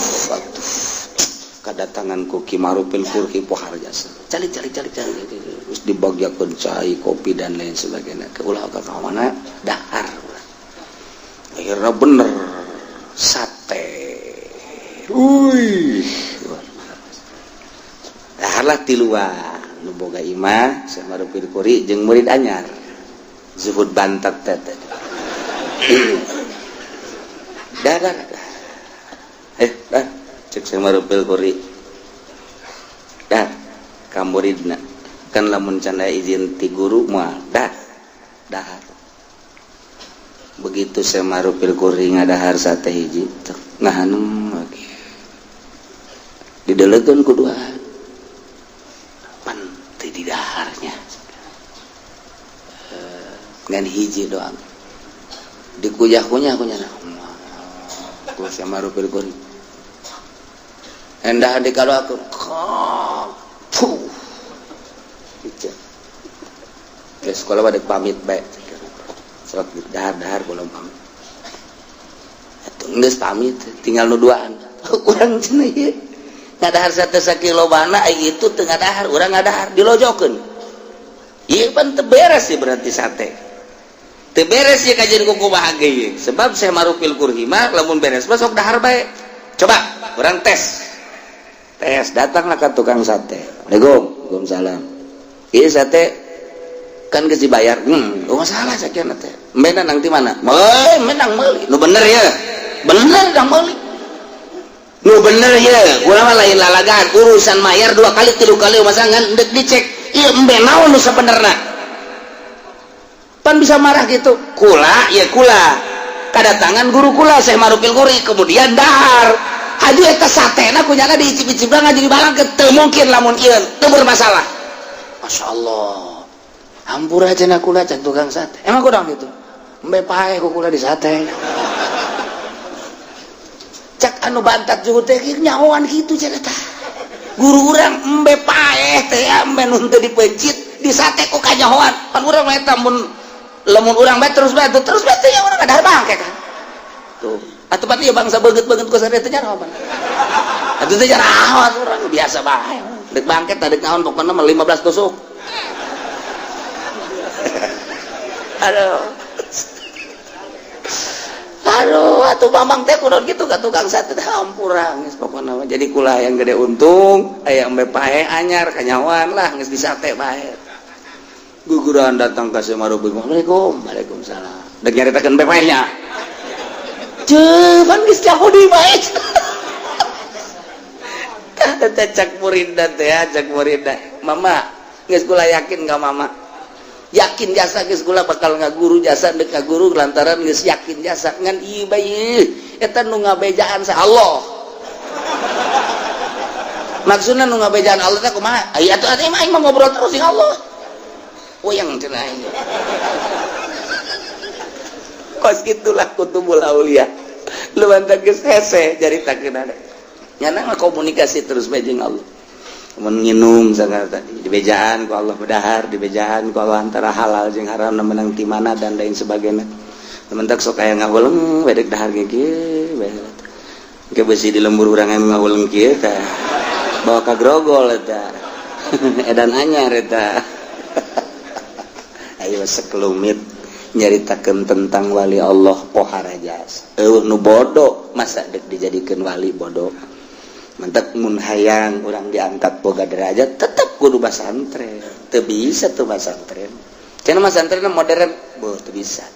kadatangan ku Ki Ma'rufil Qurhi pohar jasa cali terus dibagiakeun cai kopi dan lain sebagainya ke ulah ka mana dahar akhirnya bener sate daharlah tiluan nu boga imah Syekh Ma'rufil Qurhi jeung murid anyar zuhud bantat teh dah cek Syekh Ma'rufil Qurhi dah ka muridna kan lamun can izin ti guru moal dah begitu Syekh Ma'rufil Qurhi ngadahar sate hiji ngahanem lagi didelekeun ku duaan pan teu didaharnya ngan hiji doang dikuyah-kunyah saya maru pilguri endah dikalo aku ke sekolah pada pamit baik sok dahar belum pamit geus pamit tinggal nuduaan urang cenah ieu ngadahar sate sakilobana itu teu ngadahar urang ngadahar dilojokeun ieu pan teu beres sih berarti sate teu beres ya kajian kuku bahagia sebab saya marupil kurhima lamun beres mah sok dahar bae coba urang tes datanglah ke tukang sate Waalaikumsalam ieu sate kan geus dibayar masalah sakieu teh mbena nang ti mana menang meuli nu bener ya bener dang meuli nu bener ya urang mah lain lalagaan urusan mayar 2 kali 3 kali masangan dek dicek ieu embe naon nu sabenerna pan bisa marah gitu kula kadatangan guru kula Syekh Marupil Guri kemudian dahar aduh eta satena kunyana diicip-icip ngajari balang teu mungkin lamun ieu teu bermasalah masyaallah hampura cenah kula can tukang sate emang kurang gitu embe paeh ku kula di sate cak anu bantat juhud teh nyahoan kitu cenah tah guru urang embe paeh teh embe nun teu dipencit di sate ku kanyahoan pan urang eta mun lamun urang bae terus bae teh ya urang ada bangke kan tuh atuh pati bangsa beungeut-beungeut ku sare teh nyaho pan atuh teh nyaho urang biasa bae dek bangke teh dek naon pokona mah 15 tusuk aduh atuh mamang teh kunaon kitu ka tukang sate teh hampura geus pokona jadi kula yang gede untung aya embe paeh anyar kanyawan lah geus di sate bae guguran datang ka Semarubing Waalaikumsalam dek nyaritakeun embe paehnya pan geus Yahudi bae tah cak muridna teh cak muridna mama geus kula yakin ka mama yakin jasa geus kula bakal ngaguru jasa deuk ngaguru lantaran geus yakin jasa ngan ieu bae eta nu ngabejaan sa Allah maksudna nu ngabejaan Allah teh kumaha aya atuh atuh mah ngobrol terus jeung Allah wayang cenah ieu kos gitulah kutubul aulia lumantar geus hese jaritakeun ada nyana komunikasi terus bae jeung Allah menginum sangat tadi dibejaan ku Allah bedahar dibejaan ku Allah antara halal jeung haram menang ti mana dan lain sebagainya tementak sok aya ngaweuleng wedek dahar ge kieu ke besi di lembur urang anu ngaweuleng kieu tah bawa ka grogol eta edan anyar eta ayo sekelumit nyaritakeun tentang wali Allah pohara jasa nu bodoh masa dek dijadikeun wali bodoh mantap mun hayang urang diangkat boga derajat tetep kudu basantren teu bisa tuh basantren cenah basantren modern teu bisa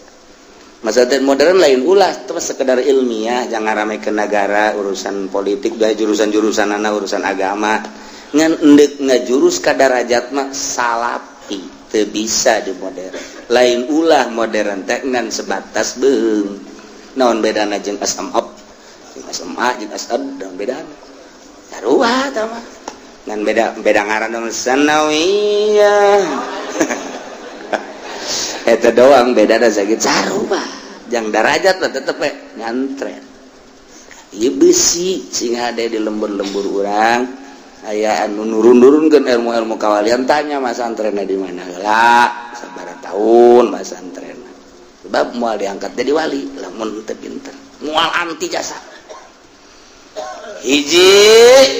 basantren modern lain ulah teu sekedar ilmiah jangan ngaramekeun negara urusan politik da jurusan-jurusanana urusan agama ngan endek ngajurus ka derajat mah salapi teu bisa di modern lain ulah modern teh ngan sebatas beung naon bedana jeung SMA jeung asad dan bedana sarua tah mah ngan beda ngaran dong sanawiyah eta doang beda da sagit sarua jang derajat mah tetep ngantren ieu beusi sing hade di lembur-lembur urang aya anu nurun-nurunkeun ilmu-ilmu kawalian tanya mas antrenna di mana heula sabaraha taun mas antrenna sebab moal diangkat jadi wali lamun teu pinter moal anti jasa hiji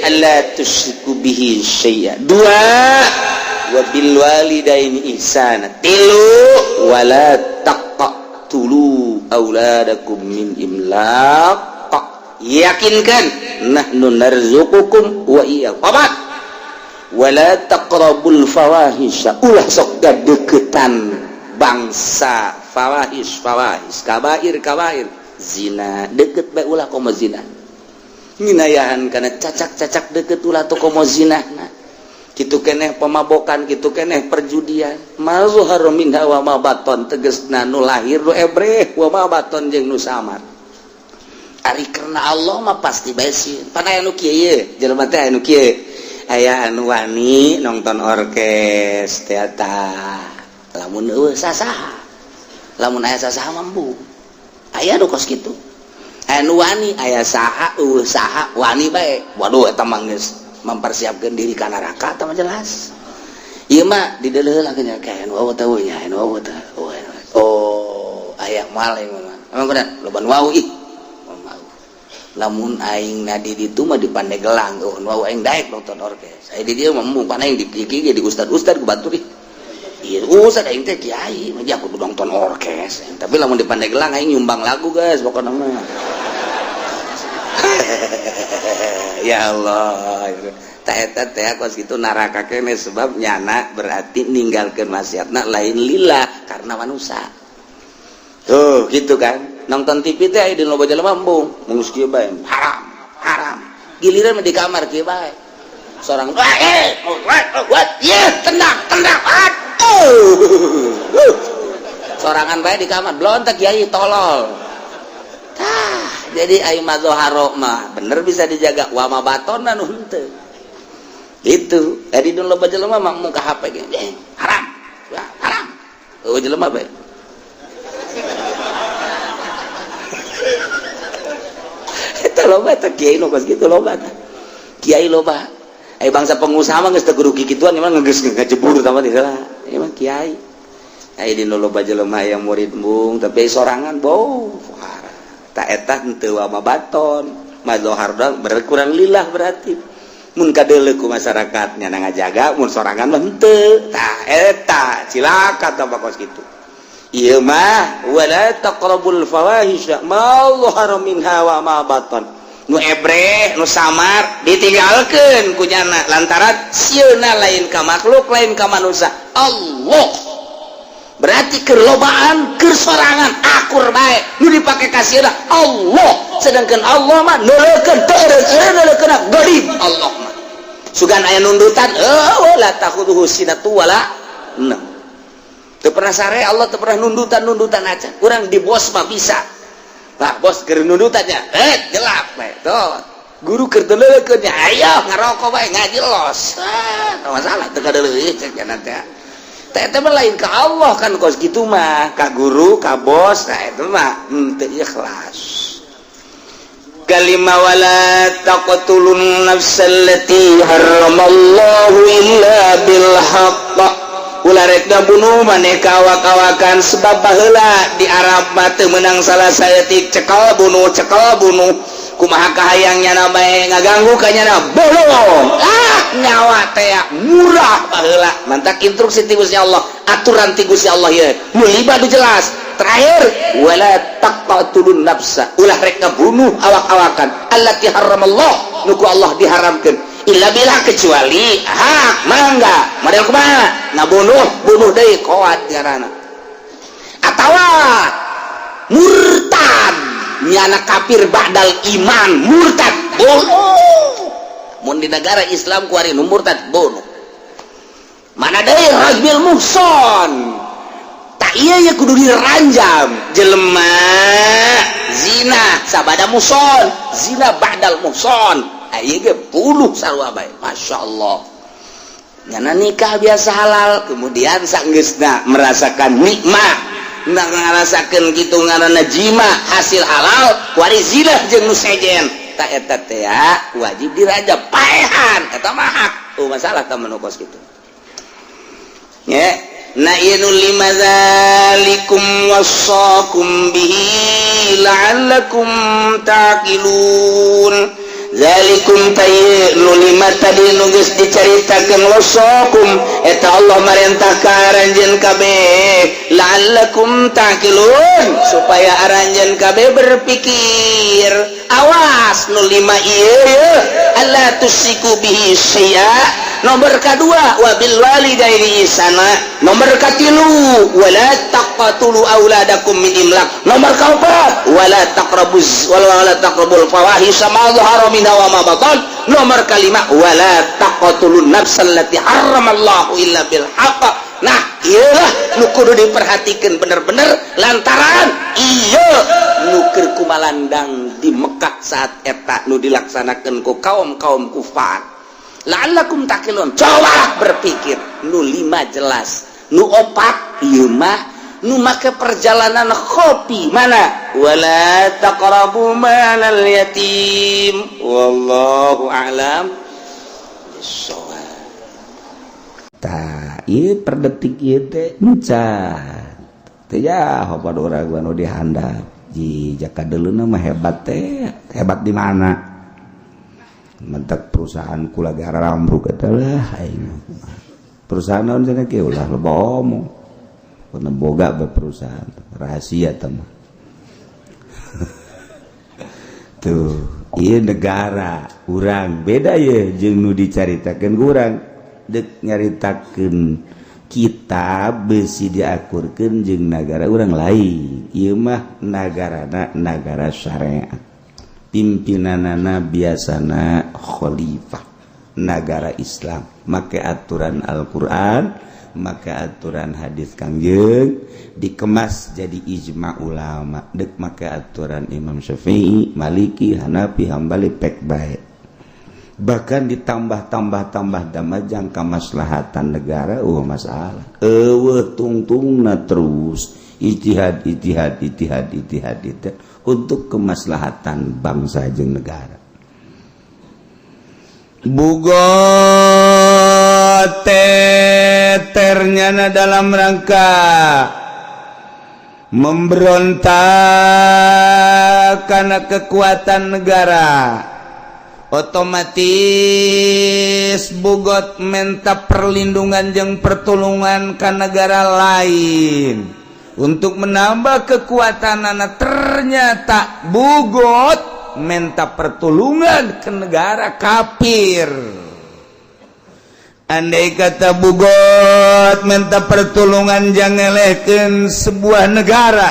alla tusyriku bihi syai'a dua wa bil walidaini ihsana tilu wala taqtulu auladakum min imlaq yakinkan nahnu narzuqukum wa iyyakum apa wala taqrabul fawahisha ulah sok gadeukeutan bangsa fawahis kabair zina deukeut bae ulah komo zina nginayahan kana cacak-cacak deukeut ulah teu komo zinahna kitu keneh pemabokan kitu keneh perjudian mazhar minha wa ma baton tegasna nu lahir nu ebreh wa ma baton jeung nu samar ari karena Allah mah pasti bae sieun pan aya nu kieu ye jelema teh anu kieu aya anu wani nonton orkes teh lamun eueuh sasaha lamun aya saha mampu aya nu kos kitu anu wani aya saha saha wani bae waduh eta mah geus mempersiapkeun diri ka neraka eta mah jelas ieu mah dideuleuh nya kae anu eueuh teh nya anu eueuh teh oh aya maleng mah emang kudu loban wau ih lamun aing nadi ditu mah di Pandeglang wau aing daek nonton orkes aya di dieu mah mungkin aing dipikir di ustad-ustad ku batur ih ieu ustad aing teh kiai mah kudu nonton orkes tapi lamun di Pandeglang aing nyumbang lagu guys pokona mah ya Allah tak eta teh kos kitu neraka keneh sebab nyana berarti ninggalkeun maksiatna lain lillah karena manusia tuh gitu kan nonton TV teh aya di loba jelema embung mungus kieu bae haram giliran di kamar kieu bae sorang tendang sorangan bae di kamar belum tak kiai tolol jadi aing mah zoharo mah bener bisa dijaga wa ma baton anu henteu itu jadi dun loba jelema mah muka HP ge haram oh jelema bae eta loba teh kiai nu kos kitu loba teh kiai loba bangsa pengusaha mah geus teu kudu kikituan mah geus ngajebur tah mah salah ieu mah kiai aya dina loba jelema aya murid embung tapi sorangan bau tak eta henteu wa mabaton mazohar berkurang lillah berarti mun kadeuleu ku masyarakat nya ngajaga mun sorangan mah henteu tah eta cilaka tah kos kitu ieu mah wala taqrabul fawahisha ma zahara minha wa ma batan nu ebreh nu samar ditinggalkeun ku nyana lantaran sieuna lain ka makhluk lain ka manusia Allah berarti kerlobaan kersorangan akur bae nu dipake kasieuna Allah sedangkan Allah mah nuleukeun teureun nuleukeun gharib Allah mah sugan aya nundutan la takhudhu sinatu wala nah teu pernah sare Allah teu pernah nundutan aja urang di bos mah bisa lah bos keur nundutannya gelap bae tuh guru keur teuleuleukeun nya ayo ngarokok bae ngaji los masalah teu kadeuleuh cek cenah teh eta mah lain ka Allah kan kos kitu mah ka guru ka bos nah eta mah teu ikhlas kalima wala taqtulun nafsallati haramallahu illa bil haqq ulah rek ngabunuh maneh kawak-kawakan sebab baheula di Arab mah teu meunang salah saeutik cekel bunuh kumaha kahayangnya namae ngaganggu ka nyana bolong nyawa teh murah baheula mantak instruksi ti Gusti Allah aturan ti Gusti Allah ye nu liba nu jelas terakhir wala taqtulun nafsa ulah rek ngabunuh awak-awakan allati haramallah nu ku Allah diharamkeun illa billah kecuali hak mangga model kumaha ngabunuh deui qoat ngaranna atawa murtad nyana kafir ba'dal iman murtad mun di negara Islam ku ari nu murtad bunuh mana deui rajmil muhson tak iya ya kudu diranjam jelema zina sabada muhson zina ba'dal muhson aya ge puluh sarua bae masyaallah nyana nikah biasa halal kemudian sanggeusna merasakan nikmat nggak ngarasakeun kitu ngaranna jima hasil halal kuari zina jeung nu sejen ta eta teh wajib dirajam paehan eta mah hak masalah tah manu kos kitu nya na inu limadzalikum wasaqum bihi la'allakum taqilun zalikum tayyinu lima tadi nunggus dicaritakeun wasakum eta Allah marentah ka aranjeun kabeh la'allakum taqilun supaya aranjeun kabeh berpikir awas nu lima ieu alla tusiku bihi syai'a nomor kedua wabil walidaini ihsana nomor katilu wala taqtulu auladakum min imlaq nomor kaopat wala taqrabul fawahisha ma dhahara minha wa ma batan nomor kalima wala taqtulun nafsallati harramallahu illa bil haqq nah ieulah nu kudu diperhatikeun bener-bener lantaran ieu nu keur kumalandang di Mekah saat eta nu dilaksanakeun ku kaum-kaum kufar la'allakum taqilun coba berpikir nu lima jelas nu opat ieu mah nu make perjalanan kopi mana wala taqrabu malal yatim wallahu a'lam bissawab. Tah ieu per detik ieu teh encan teh ya hopad urang anu dihandap ji jakadeuluna mah hebat teh hebat di mana mentek perusahaan kula gara rambruk eta lah aing perusahaan naon cenah kieu ulah loba omong pernah boga perusahaan rahasia teman tuh iya negara urang beda ya jeung nu dicaritakeun urang dek nyaritakeun kita besi diakurkeun jeung negara urang lain ieu mah nagarana nagara syariat pimpinanana biasana khalifah negara Islam make aturan Al-Qur'an maka aturan hadis Kangjeng dikemas jadi ijma ulama dek maka aturan Imam Syafi'i, Maliki, Hanafi, Hambali pek bae bahkan ditambah damajang kamaslahatan negara masalah tungtungna terus ijtihad untuk kemaslahatan bangsa jeung negara bugot ternyana dalam rangka memberontak karena kekuatan negara otomatis bugot minta perlindungan jeung pertolongan ke negara lain untuk menambah kekuatan anak ternyata bugot minta pertolongan ke negara kafir. Andai kata bugot minta pertolongan jangan elehkeun sebuah negara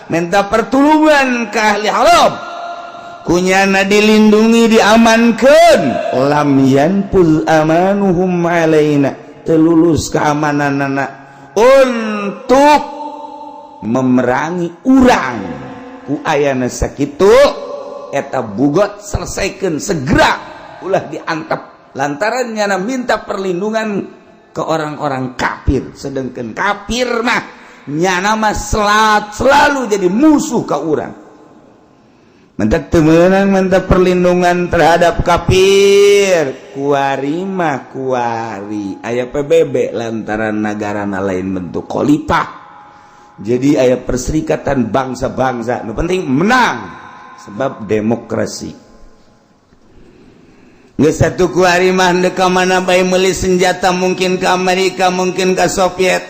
minta pertolongan ke ahli haram kunyana dilindungi diamankeun lam yanpul amanuhum alaina telulus keamananana untuk memerangi urang ku ayana sakitu eta bugot selesaikan segera ulah diantap lantaran nyana minta perlindungan ke orang-orang kafir sedangkan kafir mah nyana mah selalu jadi musuh ke urang mentak temenang minta perlindungan terhadap kafir kuari mah kuari aya PBB lantaran negara lain bentuk khalifah jadi aya perserikatan bangsa-bangsa nu penting menang sebab demokrasi geus satu kuari mah henteu ka mana bae meuli senjata mungkin ke Amerika mungkin ke Soviet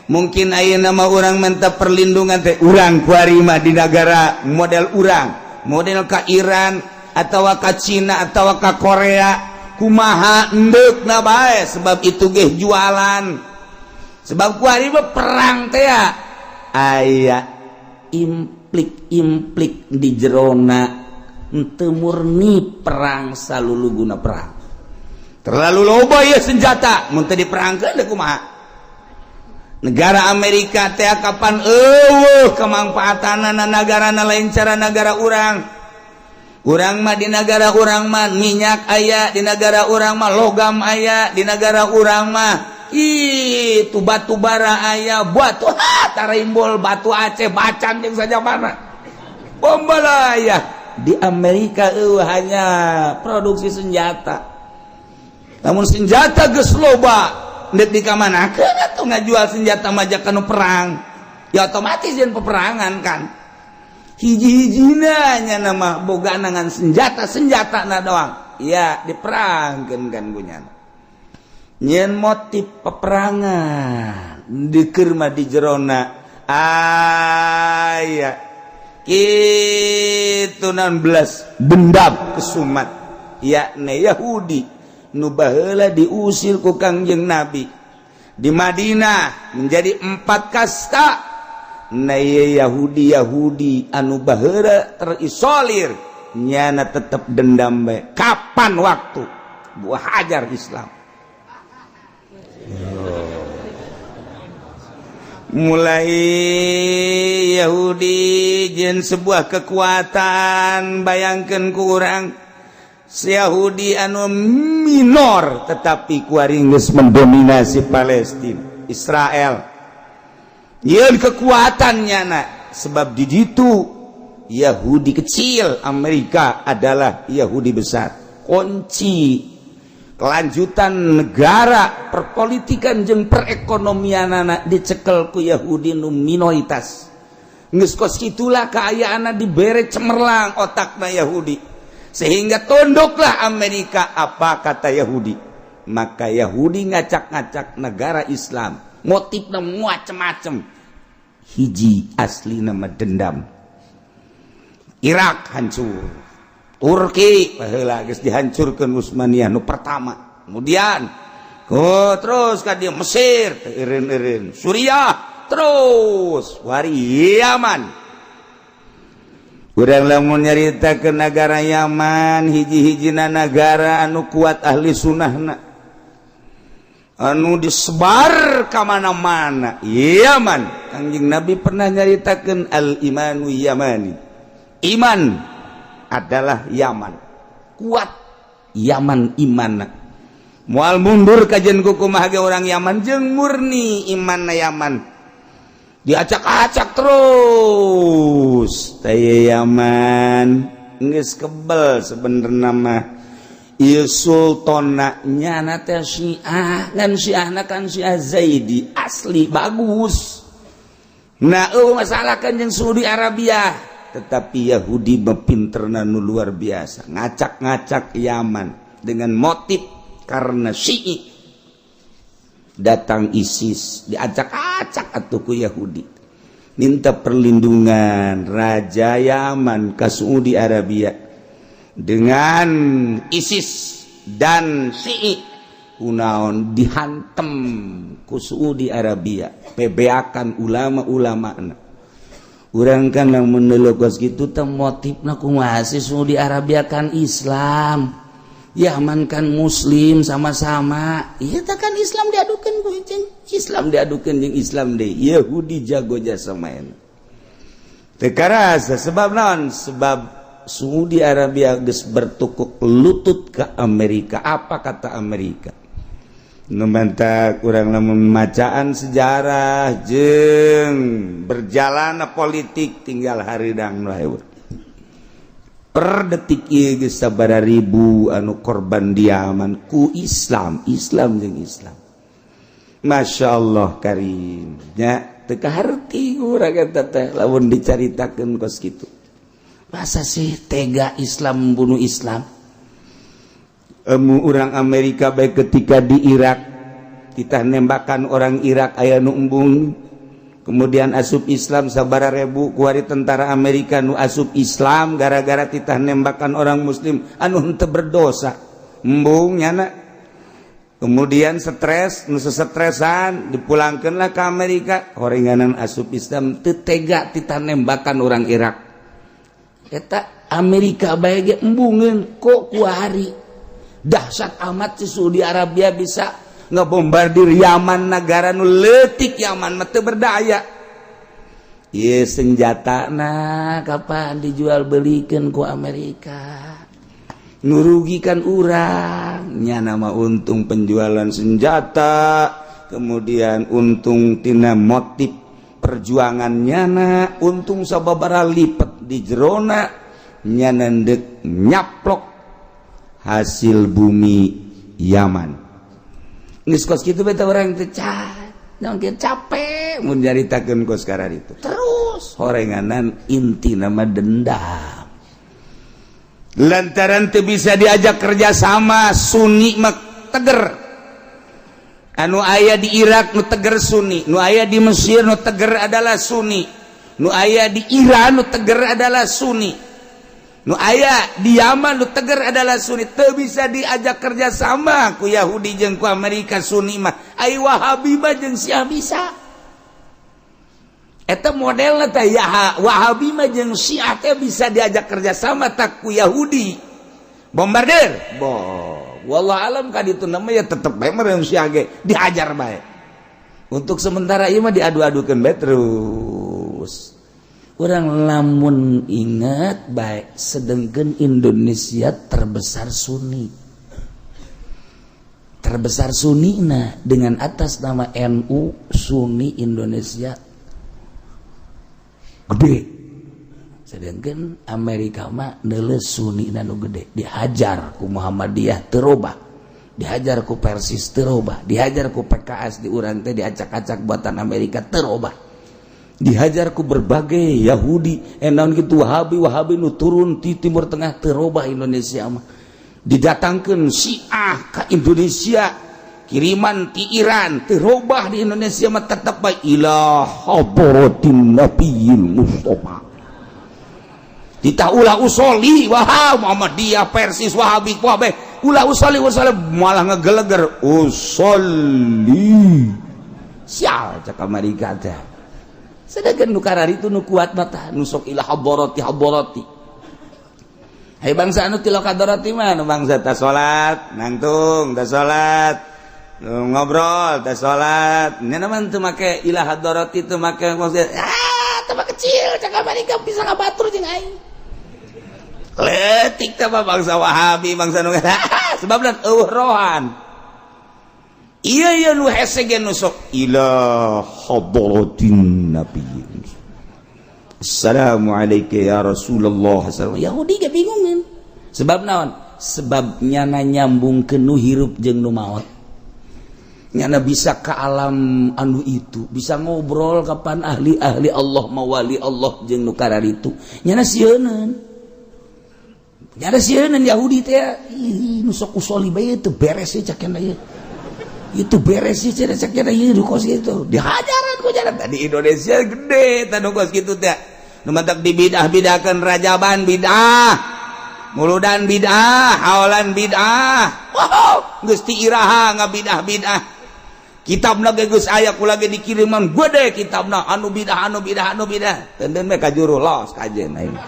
mungkin ayeuna mah urang minta perlindungan teh urang kuari mah di negara model urang model ka Iran atawa ka Cina atawa ka Korea kumaha endeukna bae sebab itu ge jualan sebab kuari mah perang teh aya implik di jerona teu murni perang saluluguna perang terlalu loba ya senjata mun teu diperangkeun da kumaha negara Amerika teh kapan eueuh kemanfaatanna nagarana lain cara negara urang mah di negara urang mah minyak aya di negara urang mah logam aya di negara urang mah itu batu bara aya batu taraimbol batu Aceh bacan jeung saja mana bombalaya di Amerika hanya produksi senjata namun senjata geus loba ndek di kamanakeun atuh ngajual senjata mah kanu perang ya otomatis yen peperangan kan hiji-hijina nya nama boga nangan senjata-senjatana doang ya diperangkeun kan gunyana nyen motif peperangan dikeur mah di jerona aya kitu 16 dendam kesumat yakni Yahudi nu baheula diusir ku Kangjeng Nabi di Madinah menjadi 4 kasta na Yahudi anu baheula terisolir nyana tetep dendam bae kapan waktu buah hajar Islam mulai Yahudi jeung sebuah kekuatan bayangkeun ku urang si Yahudi anu minor tetapi kuari geus mendominasi Palestina Israel Yeun kekuatannya nak sebab di situ Yahudi kecil, Amerika adalah Yahudi besar. Kunci kelanjutan negara perpolitikan jeung perekonomian anak dicekel ku Yahudi nu minoritas. Geus kos kitulah kaayaana dibere cemerlang otakna Yahudi. Sehingga tunduklah Amerika apa kata Yahudi. Maka Yahudi ngacak-ngacak negara Islam. Motifna macam-macam. Hiji asli nama dendam. Irak hancur. Turki baheula geus dihancurkeun Utsmaniyah nu pertama. Kemudian terus ka dieu Mesir eureun-eureun. Suriah terus wari Yaman. Urang lamun nyaritakeun negara Yaman hiji-hijina negara anu kuat ahli sunnahna. Anu disebar ka mana-mana. Yaman. Kangjeng Nabi pernah nyaritakeun al-imanu yamani. Iman adalah Yaman. Kuat Yaman imanna. Moal mundur kajen kukumaha ge orang Yaman jeung murni imanna Yaman. Diacak-acak terus. Taya Yaman geus kebel sebenarnya mah. Ieu sultana nyana teh Syiah ngan Syiahna kan Syiah Zaidi asli bagus. Nah, masalah kan jeung Saudi Arabia, tetapi Yahudi pinterna nu luar biasa, ngacak-ngacak Yaman dengan motif karena Syi'i. Datang ISIS, diacak-acak atuh ku Yahudi. Minta perlindungan Raja Yaman ke Saudi Arabia. Dengan ISIS dan Syi'i kunaon dihantem ku Saudi Arabia, pebeakan ulama-ulamana. Urang kan lamun neuleuh kitu teh motifna kumaha sih Saudi Arabia kan Islam, Yaman kan Muslim sama-sama. Ieu teh kan Islam diadukeun ku Islam diadukeun jeung Islam deui. Yahudi jago jasa main. Teu karasa sebab naon? Sebab Saudi Arabia geus bertukuk lutut ke Amerika. Apa kata Amerika? Numantak urang lamun macaan sejarah jeung berjalanna politik tinggal haridang nu heula. Per detik ieu geus sabaraha ribu anu korban di Yaman ku Islam jeung Islam. Masya Allah karim. Nya teu kaharti urang eta teh lamun dicaritakeun kos kitu. Masa sih tega Islam membunuh Islam? Orang Amerika baik ketika di Irak kita nembakan orang Irak aya nu embung, kemudian asup Islam sabaraha ribu kuari tentara Amerika nu asup Islam gara-gara kita nembakan orang Muslim anu henteu berdosa embung nyana. Kemudian stres nu sestresan dipulangkeunlah ke Amerika horenganan asup Islam teu tega kita nembakan orang Irak. Eta Amerika bae ge embungeun kok kuari dahsyat amat si Saudi Arabia bisa ngebombardir Yaman, negara nu leutik Yaman mah teu berdaya. Ieu senjatana kapan dijual belikeun ku Amerika nurugikan urang nya nama untung penjualan senjata, kemudian untung tina motif perjuangannya na untung sababaraha lipat di jerona nyana ndek nyaplok hasil bumi Yaman. Geus kos kitu beta urang teh capek mun nyaritakeun kos karana itu. Terus horenganan inti nama dendam. Lantaran teu bisa diajak kerja sama Sunni mah teger. Anu aya di Irak nu teger Sunni, nu aya di Mesir nu teger adalah Sunni, nu aya di Iran nu teger adalah Sunni, nu aya di Yaman nu teger adalah Sunni. Teu bisa diajak kerja sama ku Yahudi jeung ku Amerika Sunni mah. Ai Wahabi mah jeung Syiah bisa. Eta modelna teh Wahabi mah jeung Syiah teh bisa diajak kerja sama tak ku Yahudi. Bombardir. Wallah alam ka ditu nama ya tetep bae meureun Syiah ge dihajar bae. Untuk sementara ieu mah diadu-adukeun bae terus. Urang lamun ingat bae sedengkeun Indonesia terbesar Sunni. Terbesar Sunnina dengan atas nama NU Sunni Indonesia gede. Sedangkan Amerika mah neuleus Sunnina nu gede, dihajar ku Muhammadiyah teu robah, dihajar ku Persis teu robah, dihajar ku PKS di urang teh diacak-acak buatan Amerika teu robah, dihajar ku berbagai Yahudi naon kitu Wahabi nu turun ti Timur Tengah teu robah Indonesia mah, didatangkeun Syiah ka Indonesia, kiriman ti Iran teu robah di Indonesia mah tetep bae ila hadratin nabiyil mustofa. Kita ulah usoli Wahab Muhammadiyah Persis Wahabi Wahabi ulah usoli malah ngegeleger usoli sial cak Amerika teh. Sedangkan nu karari itu nu kuat mata nu sok ila hadarati. Hai bangsa anu tilok hadarati mah nu bangsa ta salat nangtung ta salat ngobrol ta salat nya naman teu make ila hadarati teu make maksud teu kecil cak Amerika bisa ngabatur jeung aing. Letik mah bangsa Wahabi bangsa nu sebabna rohan iya nu hese ge nu sok ila hadratin nabiyyin assalamu alayka ya Rasulullah sallallahu Yahudi ge bingungan sebab naon sebabnya nyambungkeun nu hirup jeung nu maot nyana bisa ka alam anu itu bisa ngobrol kapan ahli Allah mawali Allah jeung nu kararitu nyana sieun nyada sieun Yahudi teh nu sok usoli bae teu beres we cakena ieu. Itu beres sih cakena ieu nu kos kitu. Dihajaran ku jaran di Indonesia gede tanu kos kitu teh. Nu mantak dibidah-bidahkeun rajaban bidah. Muludan bidah, hawalan bidah. Wow, geus ti iraha ngabidah-bidah. Kitabna ge geus aya kula ge dikiriman gede kitabna anu bidah. Teuneun me ka juru los kajen aing.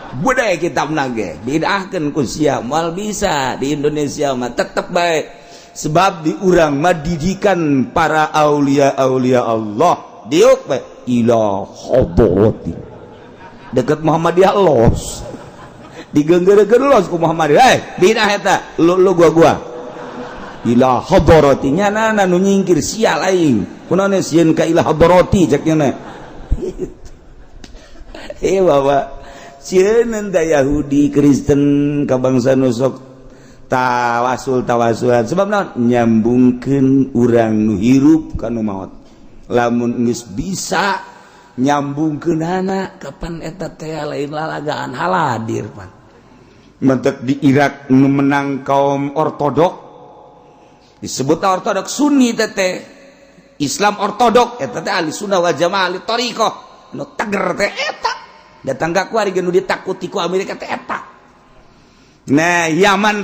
Budaya kitab nage bidahkeun ku sia moal bisa di Indonesia mah tetep baik sebab di urang mah didikan para aulia Allah diuk bae ila hadrati deket Muhammadiyah los digenggeureukeun los ku Muhammadiyah bidah eta lu gua ila hadrati nya nu nyingkir sia aing kunaon sieun ka ila hadrati cek nya bawa cieun da Yahudi Kristen ka bangsa nu sok tawasulan sebab naon nyambungkeun urang nu hirup ka nu maot lamun geus bisa nyambungkeunana kapan eta teh lain lalagaan haladir pan mentek di Irak nu menang kaum ortodok disebut ortodok Sunni teh Islam ortodok eta teh ahli sunnah wal jamaah ahli thariqah nu tager teh eta datang ka kuari nu ditakuti ku Amerika teh eta. Nah, Yaman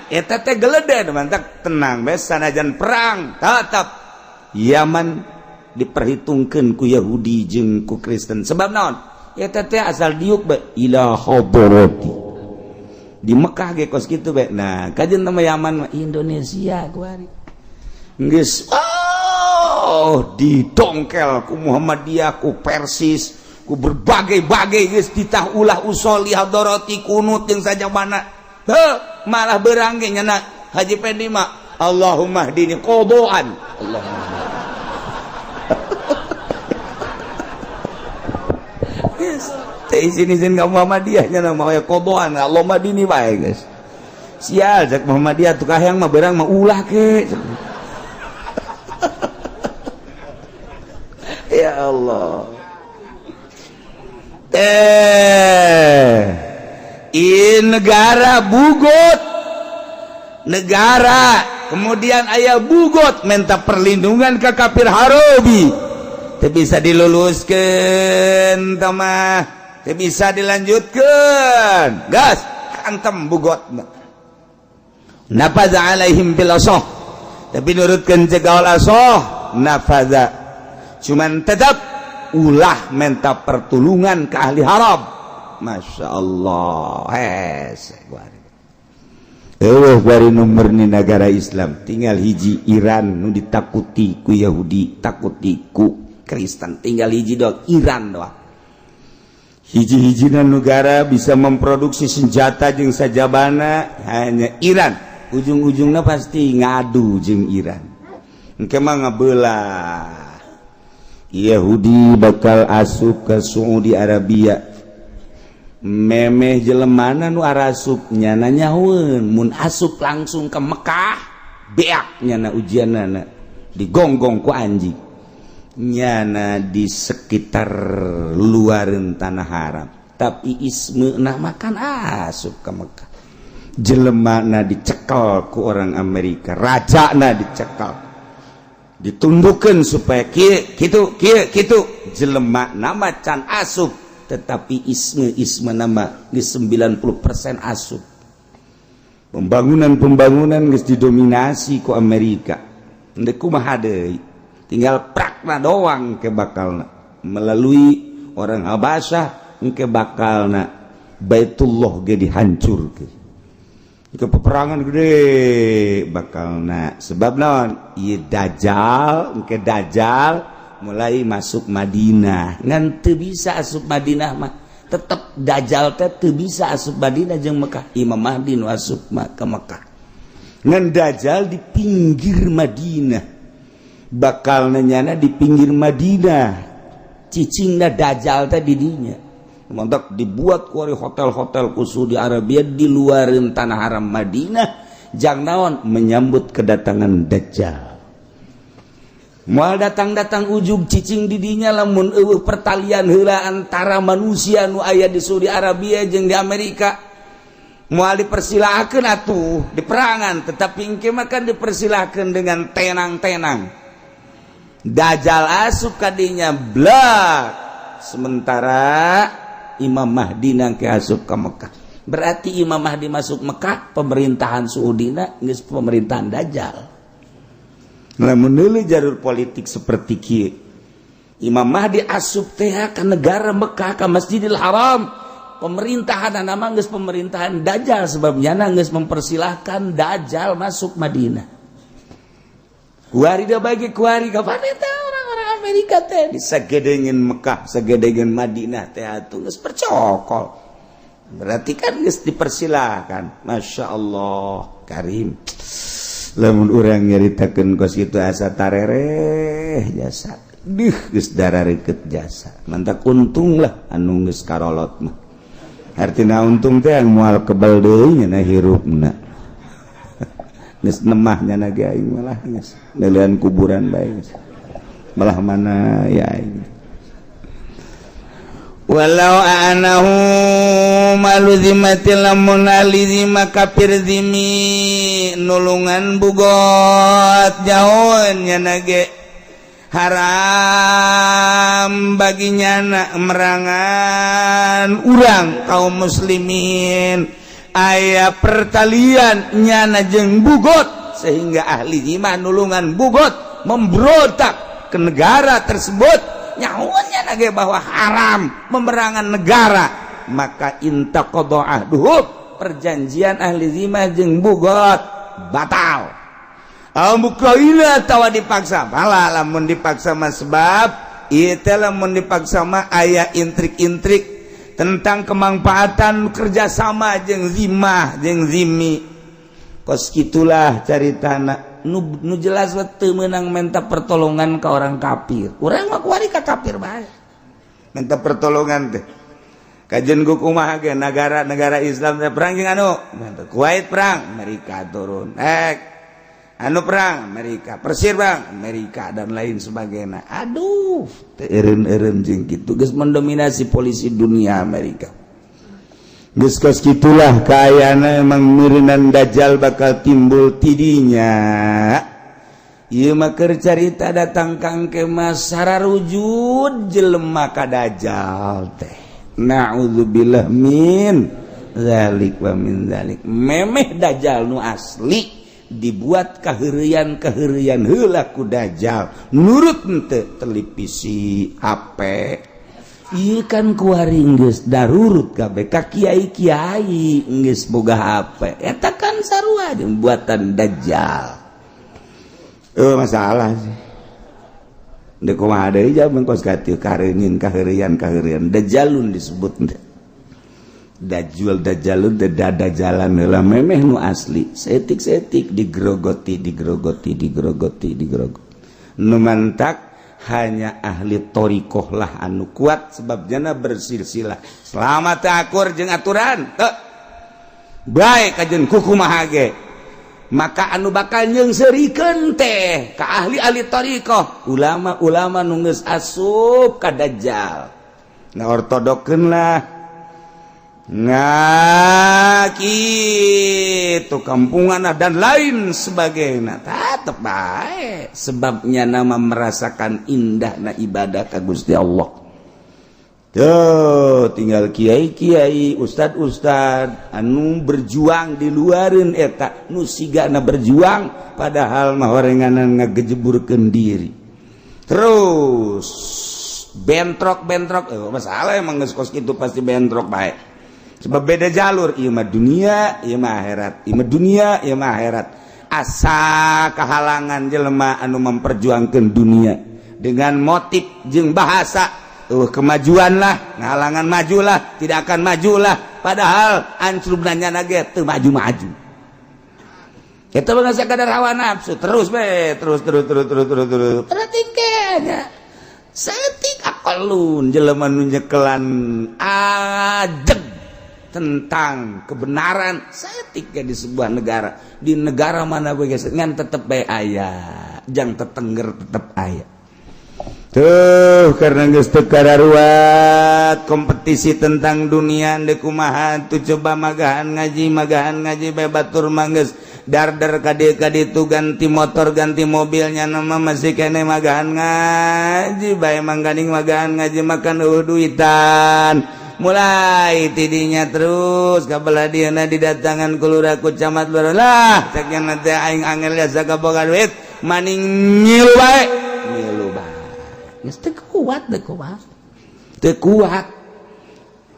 eta teh geledeh mantak tenang bae sanajan perang tetep Yaman diperhitungkeun ku Yahudi jeung ku Kristen. Sebab naon? Eta teh asal diuk bae ila hadrati. Di Mekah ge kos kitu bae. Nah, kajeun nama Yaman Indonesia kuari. Geus didongkel ku Muhammadiyah ku Persis ku berbagai-bagai geus ditah ulah usoli hadarati kunut jeung sajabana malah beurang ge nyana Haji Pendi mah Allahumma hdini qadaan Allahumma geus teh izin ka Muhammadiyah nya mah aya qadaan Allahumma hdini bae geus sial cek Muhammadiyah tu kahyang mah beurang mah ulah ke ya Allah negara bugot negara kemudian aya bugot minta perlindungan ke kafir harobi teu bisa diluluskeun tamah teu bisa dilanjutkeun gas antem bugot nafaza alaihim bil asah tapi nurutkeun cegaol asah nafaza cuman tetap ulah minta pertolongan ke ahli haram. Masya Allah bari nomor ni negara Islam tinggal hiji Iran nu ditakuti ku Yahudi takuti ku Kristen tinggal hiji doang Iran doang hiji-hijina negara bisa memproduksi senjata jeung sajabana hanya Iran ujung-ujungnya pasti ngadu jeung Iran engke mah ngabelah Yahudi bakal asup ke Saudi Arabia memeh jelemana nu arasup nyana nyaweun mun asup langsung ke Mekah beak nyana ujianana digonggong ku anjing nyana di sekitar luareun tanah haram tapi ismeuna makan asup ke Mekah jelemana dicekel ku orang Amerika rajana dicekel ditundukkan supaya kitu jelema nama can asup tetapi isme nama geus 90% asup pembangunan geus didominasi ku Amerika endeu kumaha deui tinggal prakna doang ke bakalna melalui orang Habasyah engke bakalna Baitullah ge dihancurkeun itu peperangan gede bakalna sebab naon ieu dajjal engke dajjal mulai masuk Madinah ngan teu bisa asup Madinah mah tetep dajjal teh teu bisa asup Madinah jeung Mekah Imam Mahdi nu asup ke Mekah ngan dajjal di pinggir Madinah bakal nyana di pinggir Madinah cicingna dajjal teh di dinya mantap dibuat ku hotel-hotel ku Saudi Arabia di luareun tanah haram Madinah jang naon menyambut kedatangan dajjal moal datang ujug cicing di dinya lamun eueuh pertalian heula antara manusia nu aya di Saudi Arabia jeung di Amerika moal dipersilahakeun atuh di perangan tetapi engke mah kan dipersilahakeun dengan tenang-tenang dajjal asup ka dinya blak sementara Imam Mahdi nangke asup ke Mekah berarti Imam Mahdi masuk Mekah pemerintahan Saudina geus pemerintahan dajjal lamun deuleu jalur politik seperti kieu Imam Mahdi asup teh ka negara Mekah ka Masjidil Haram pemerintahan nama geus pemerintahan dajjal sebab nyana geus mempersilahkan dajjal masuk Madinah kuari da bagi kuari ka paneta orang-orang Amerika teh disagedengeun Mekah sagedengeun Madinah teh atuh geus percokol berarti kan geus dipersilahkan masyaallah karim lamun urang nyaritakeun kos kitu asa tarereh jasa geus darareukeut jasa mantak untung lah anu geus karolot mah artina untung teh moal kebal deui nya hirupna geus nemah nya ge aing malah geus leulean kuburan bae malah mana ya aing walau anahu maluzimatil lamun alizima kafir zimi nulungan bugot jauhun nyana ge haram baginya na merangan urang kaum muslimin aya pertalian nyana jeung bugot sehingga ahli zima nulungan bugot memberontak ke negara tersebut nyahuannya nage bahwa haram memerangan negara maka intaqadha ahduhum perjanjian ahli zimah jeung bugot batal mukaila tawa dipaksa malah lamun dipaksa mah sebab ieu teh lamun dipaksa mah aya intrik-intrik tentang kemanfaatan kerjasama jeung zimah jeung zimi kos kitulah caritana nu jelas teu meunang minta pertolongan ke orang kafir. Urang mah kuari ka kafir bae. Minta pertolongan teh. Kajen ku kumaha ge negara-negara Islam teh perang jeung anu? Kuwait perang, Amerika turun. Anu perang Amerika, Persir bang Amerika dan lain sebagainya. Aduh, teu eureun-eureun jeung kitu geus mendominasi polisi dunia Amerika. Geus kos kitulah kaayana emang meureunnan dajjal bakal timbul tidinya. Ieu mah keur carita datang kangke mas sararujud jelema ka dajjal teh. Na'udzubillah min zalik wa min zalik. Memeh dajjal nu asli dibuat kaheureyan heula ku dajjal. Nurut henteu televisi HP. Ieu kan kuaring geus darurut kabeh ka kiai-kiai geus boga HP. Eta kan sarua jeung buatan dajjal. Masalah sih. Deuk kumaha deui jaman kos katieu kareunyeun kaheureyan dajjalun disebut teh. Dajjalun teh dadajalan heula memeh nu asli. Setik digrogoti. Nu mantak hanya ahli thoriqoh lah anu kuat sebabnya bersilsilah selama teu akur jeung aturan teu bae kajen kukumaha ge maka anu bakal nyeungseurikeun teh ka ahli-ahli thoriqoh ulama-ulama nu geus asup ka dajjal ngaortodokkeun lah kitu kampungan dan lain sebagainya tetep bae sebabnya nama merasakan indahna ibadah ka Gusti Allah tuh tinggal kiai-kiai ustad-ustad anu berjuang di luareun eta nu sigana berjuang padahal mah horenganan ngagejeburkeun diri terus bentrok masalah emang geus kos kitu pasti bentrok bae sebab beda jalur ieu mah dunia ieu mah akhirat ieu mah dunia ieu mah akhirat asa kahalangan jelema anu memperjuangkeun dunia dengan motif jeung bahasa kemajuan lah ngahalangan majulah tidak akan majulah padahal ancrubna nyana ge teu maju-maju eta mah sakadar hawa nafsu terus tingkahnya saeutik akalun jelema nu nyekelan ajeg tentang kebenaran saeutik di sebuah negara di negara mana we geus ngan tetep bae aya jang tetengger tetep aya tuh karena geus teu kadaruat kompetisi tentang dunia deuk kumaha tuh coba magahan ngaji bae batur mah geus dar-dar ka ditu ganti motor ganti mobilnya nama masih kene magahan ngaji bae mangganing magahan ngaji makan duitan mulai tidinya terus kabelah dieuna didatangan ku lurah ku camat lurah lah cek nya teh aing angel jasa kaboga duit maning ngilu bae geus teu kuat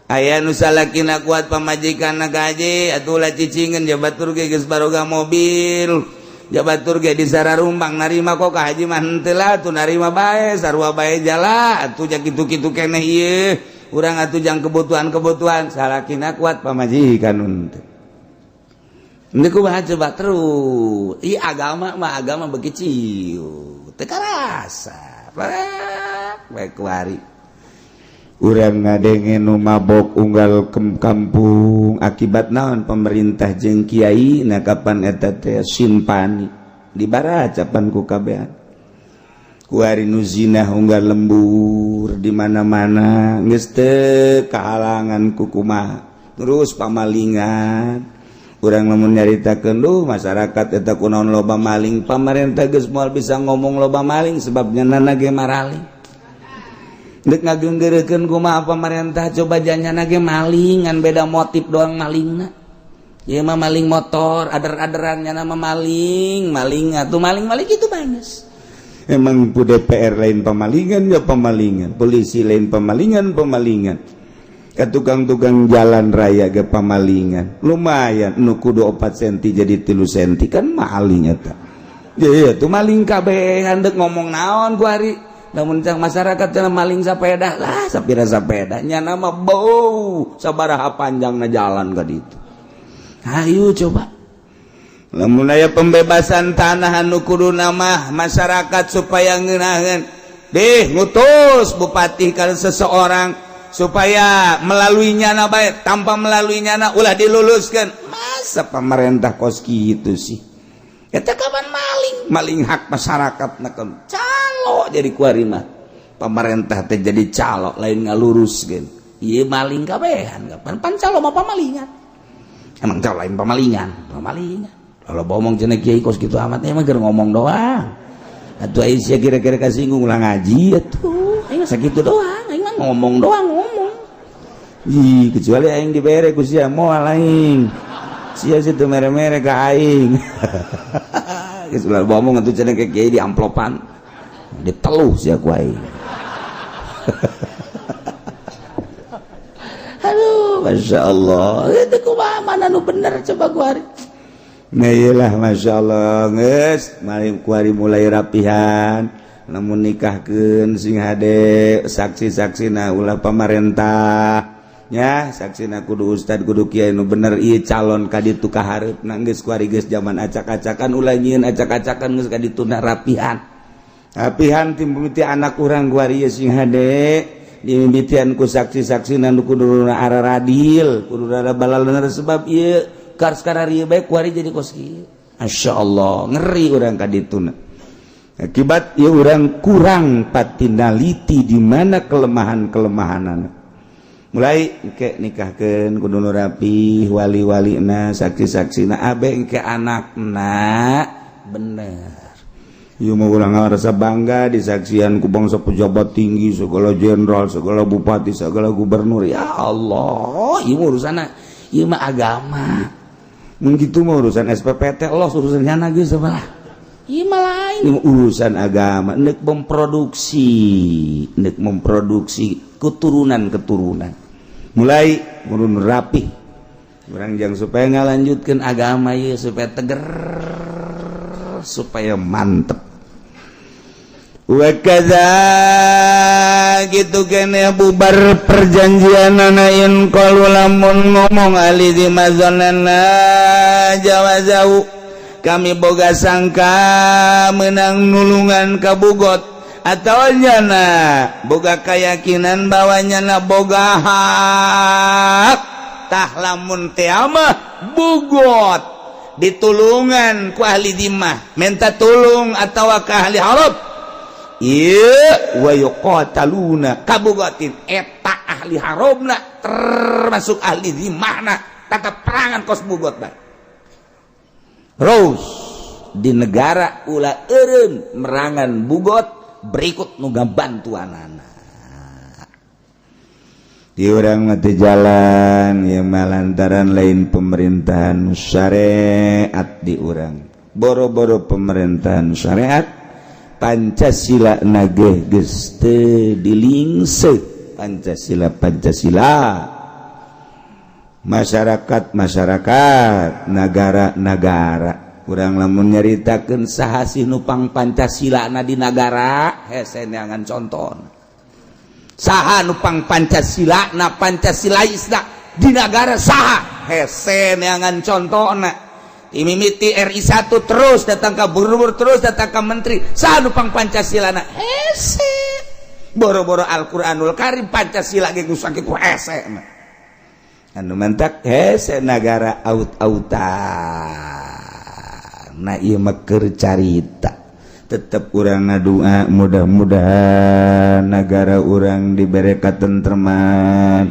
aya nu salakina kuat pamajikanna gaji atuh ulah cicingeun jabatur ge geus baroga mobil jabatur ge di sararumbang narima kok ka haji mah henteu lah atuh narima bae sarua bae jala atuh jak kitu-kitu keneh ieu urang atuh jang kebutuhan salakina kuat pamajikan henteu ini kumaha coba terus agama beuki ciu teu karasa bae kuari urang ngadenge nu mabok unggal kampung akibat naon pemerintah jeung kiai na kapan eta teh simpani dibaracapan ku kabehan kuari nu zina unggal lembur di mana-mana geus teu kahalangan ku kumaha terus pamalingan urang lamun nyaritakeun masyarakat eta kunaon loba maling pamarentah geus moal bisa ngomong loba maling sebabnya nana ge maraling dek ngageunggeureukeun kumaha pamarentah coba janyana ge maling ngan beda motif doang malingna ieu mah maling motor ader-aderan nya mah maling atuh maling kitu banges emang pu DPR lain pamalingan ya pamalingan polisi lain pamalingan ka tukang-tukang jalan raya ge pamalingan lumayan nu kudu 4 cm jadi 3 cm kan maling eta ya tuh maling kabeh handek ngomong naon ku ari lamun cang masyarakat cenah maling sapeda lah sapira sapeda nya nama bau sabaraha panjangna jalan ka ditu ayo coba lamun aya pembebasan tanah anu kudu nama masyarakat supaya ngeunaheun ngutus bupati ka seseorang supaya melaluinya na bae tanpa melaluinya na ulah diluluskeun masa pemerintah kos kitu sih eta kapan maling hak masyarakat na kan calo jadi kuari mah pemerintah teh jadi calo lain ngaluruskeun ieu maling kabehan kapan pan calo mah pamalingan emang calo lain pamalingan kalau ngomong cenah kiai kos kitu amat emang keur ngomong doang atuh aya kira-kira kasinggung ulah ngaji atuh aing sakitu doang aing mah ngomong doang kecuali aing dibere ku sia moal aing sia situ mere-mere ka aing geus ulah ngomong atuh cenah kiai di amplopan diteluh sia ku aing aduh masyaallah itu kumaha mana nu bener coba ku ari nah iyalah Masya Allah nges mari kuari mulai rapihan namun nikahkeun sing hade saksi-saksina ulah pamarentah nya saksina kudu ustad kudu kiai nu bener ieu calon ka ditu ka hareupna geus kuari geus zaman acak-acakan ulah nyieun acak-acakan geus ka ditu na rapihan apihan timiti anak urang guarieu sing hade dimimitian ku saksi-saksi nu kuduna ara radil kuduna balalana sebab ieu karskararia bae kuari jadi kos kieu masyaallah ngeri urang ka dituna akibat ieu urang kurang patinaliti di mana kelemahan-kelemahanana mulai engke nikahkeun kudu rapi wali-walina saksi-saksina abe engke anakna bener ieu mah urang ngarasa bangga disaksian ku bangsa pejabat tinggi segala jenderal segala bupati segala gubernur ya Allah ieu urusana ieu mah agama mun kitu mah urusan SPPT Allah urusannya geus sebelah ieu mah lain ieu urusan agama neuk memproduksi keturunan mulai urun rapi urang jang supaya ngalanjutkeun agama ieu supaya teger supaya mantep wa kadza gitu kene bubar perjanjian anain qalu lamun ngomong ali di mazanana jawazau kami boga sangka menang nulungan kabugot atau nyana boga keyakinan bahwa nyana boga hak tah lamun teh mah bugot ditulungan ku ahli dimah minta tulung atau ka ahli harab ieu wa yuqataluna kabugotin eta ahli harabna termasuk ahli dimahna tata perangan kos bugot bae terus di negara ulah eureun merangan bugot berikut nu gabantuanana di urang mah teu jalan ieu mah lantaran lain pemerintahan syariat di urang boro-boro pemerintahan syariat Pancasila nageh geus teu dilingseuk Pancasila masyarakat negara urang lamun nyaritakeun saha sih nupang Pancasila na di negara hese neangan conton saha nupang Pancasila na Pancasilaisna di negara saha hese neangan contona imimiti RI 1 terus datang ke gubernur terus datang ke menteri saha nupang Pancasila na hese boro-boro Al-Qur'anul Karim Pancasila ge geus sakitu hese anu mantak hese negara aut-autan nah ieu mah keur carita tetep urang ngadua mudah-mudahan negara urang dibere katentreman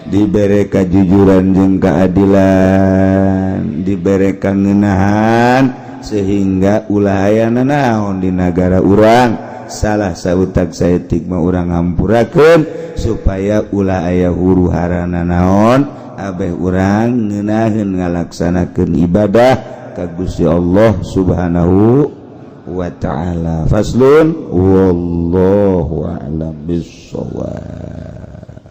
dibere kajujuran jeung keadilan dibere kangeunahan sehingga ulah aya naon di negara urang salah sautak saeutik mah urang ngampurakeun supaya ulah aya huru-harana naon abeh urang ngeunaheun ngalaksanakeun ibadah ka Gusti Allah Subhanahu wa ta'ala. Faslun wallahu a'lam bissawab.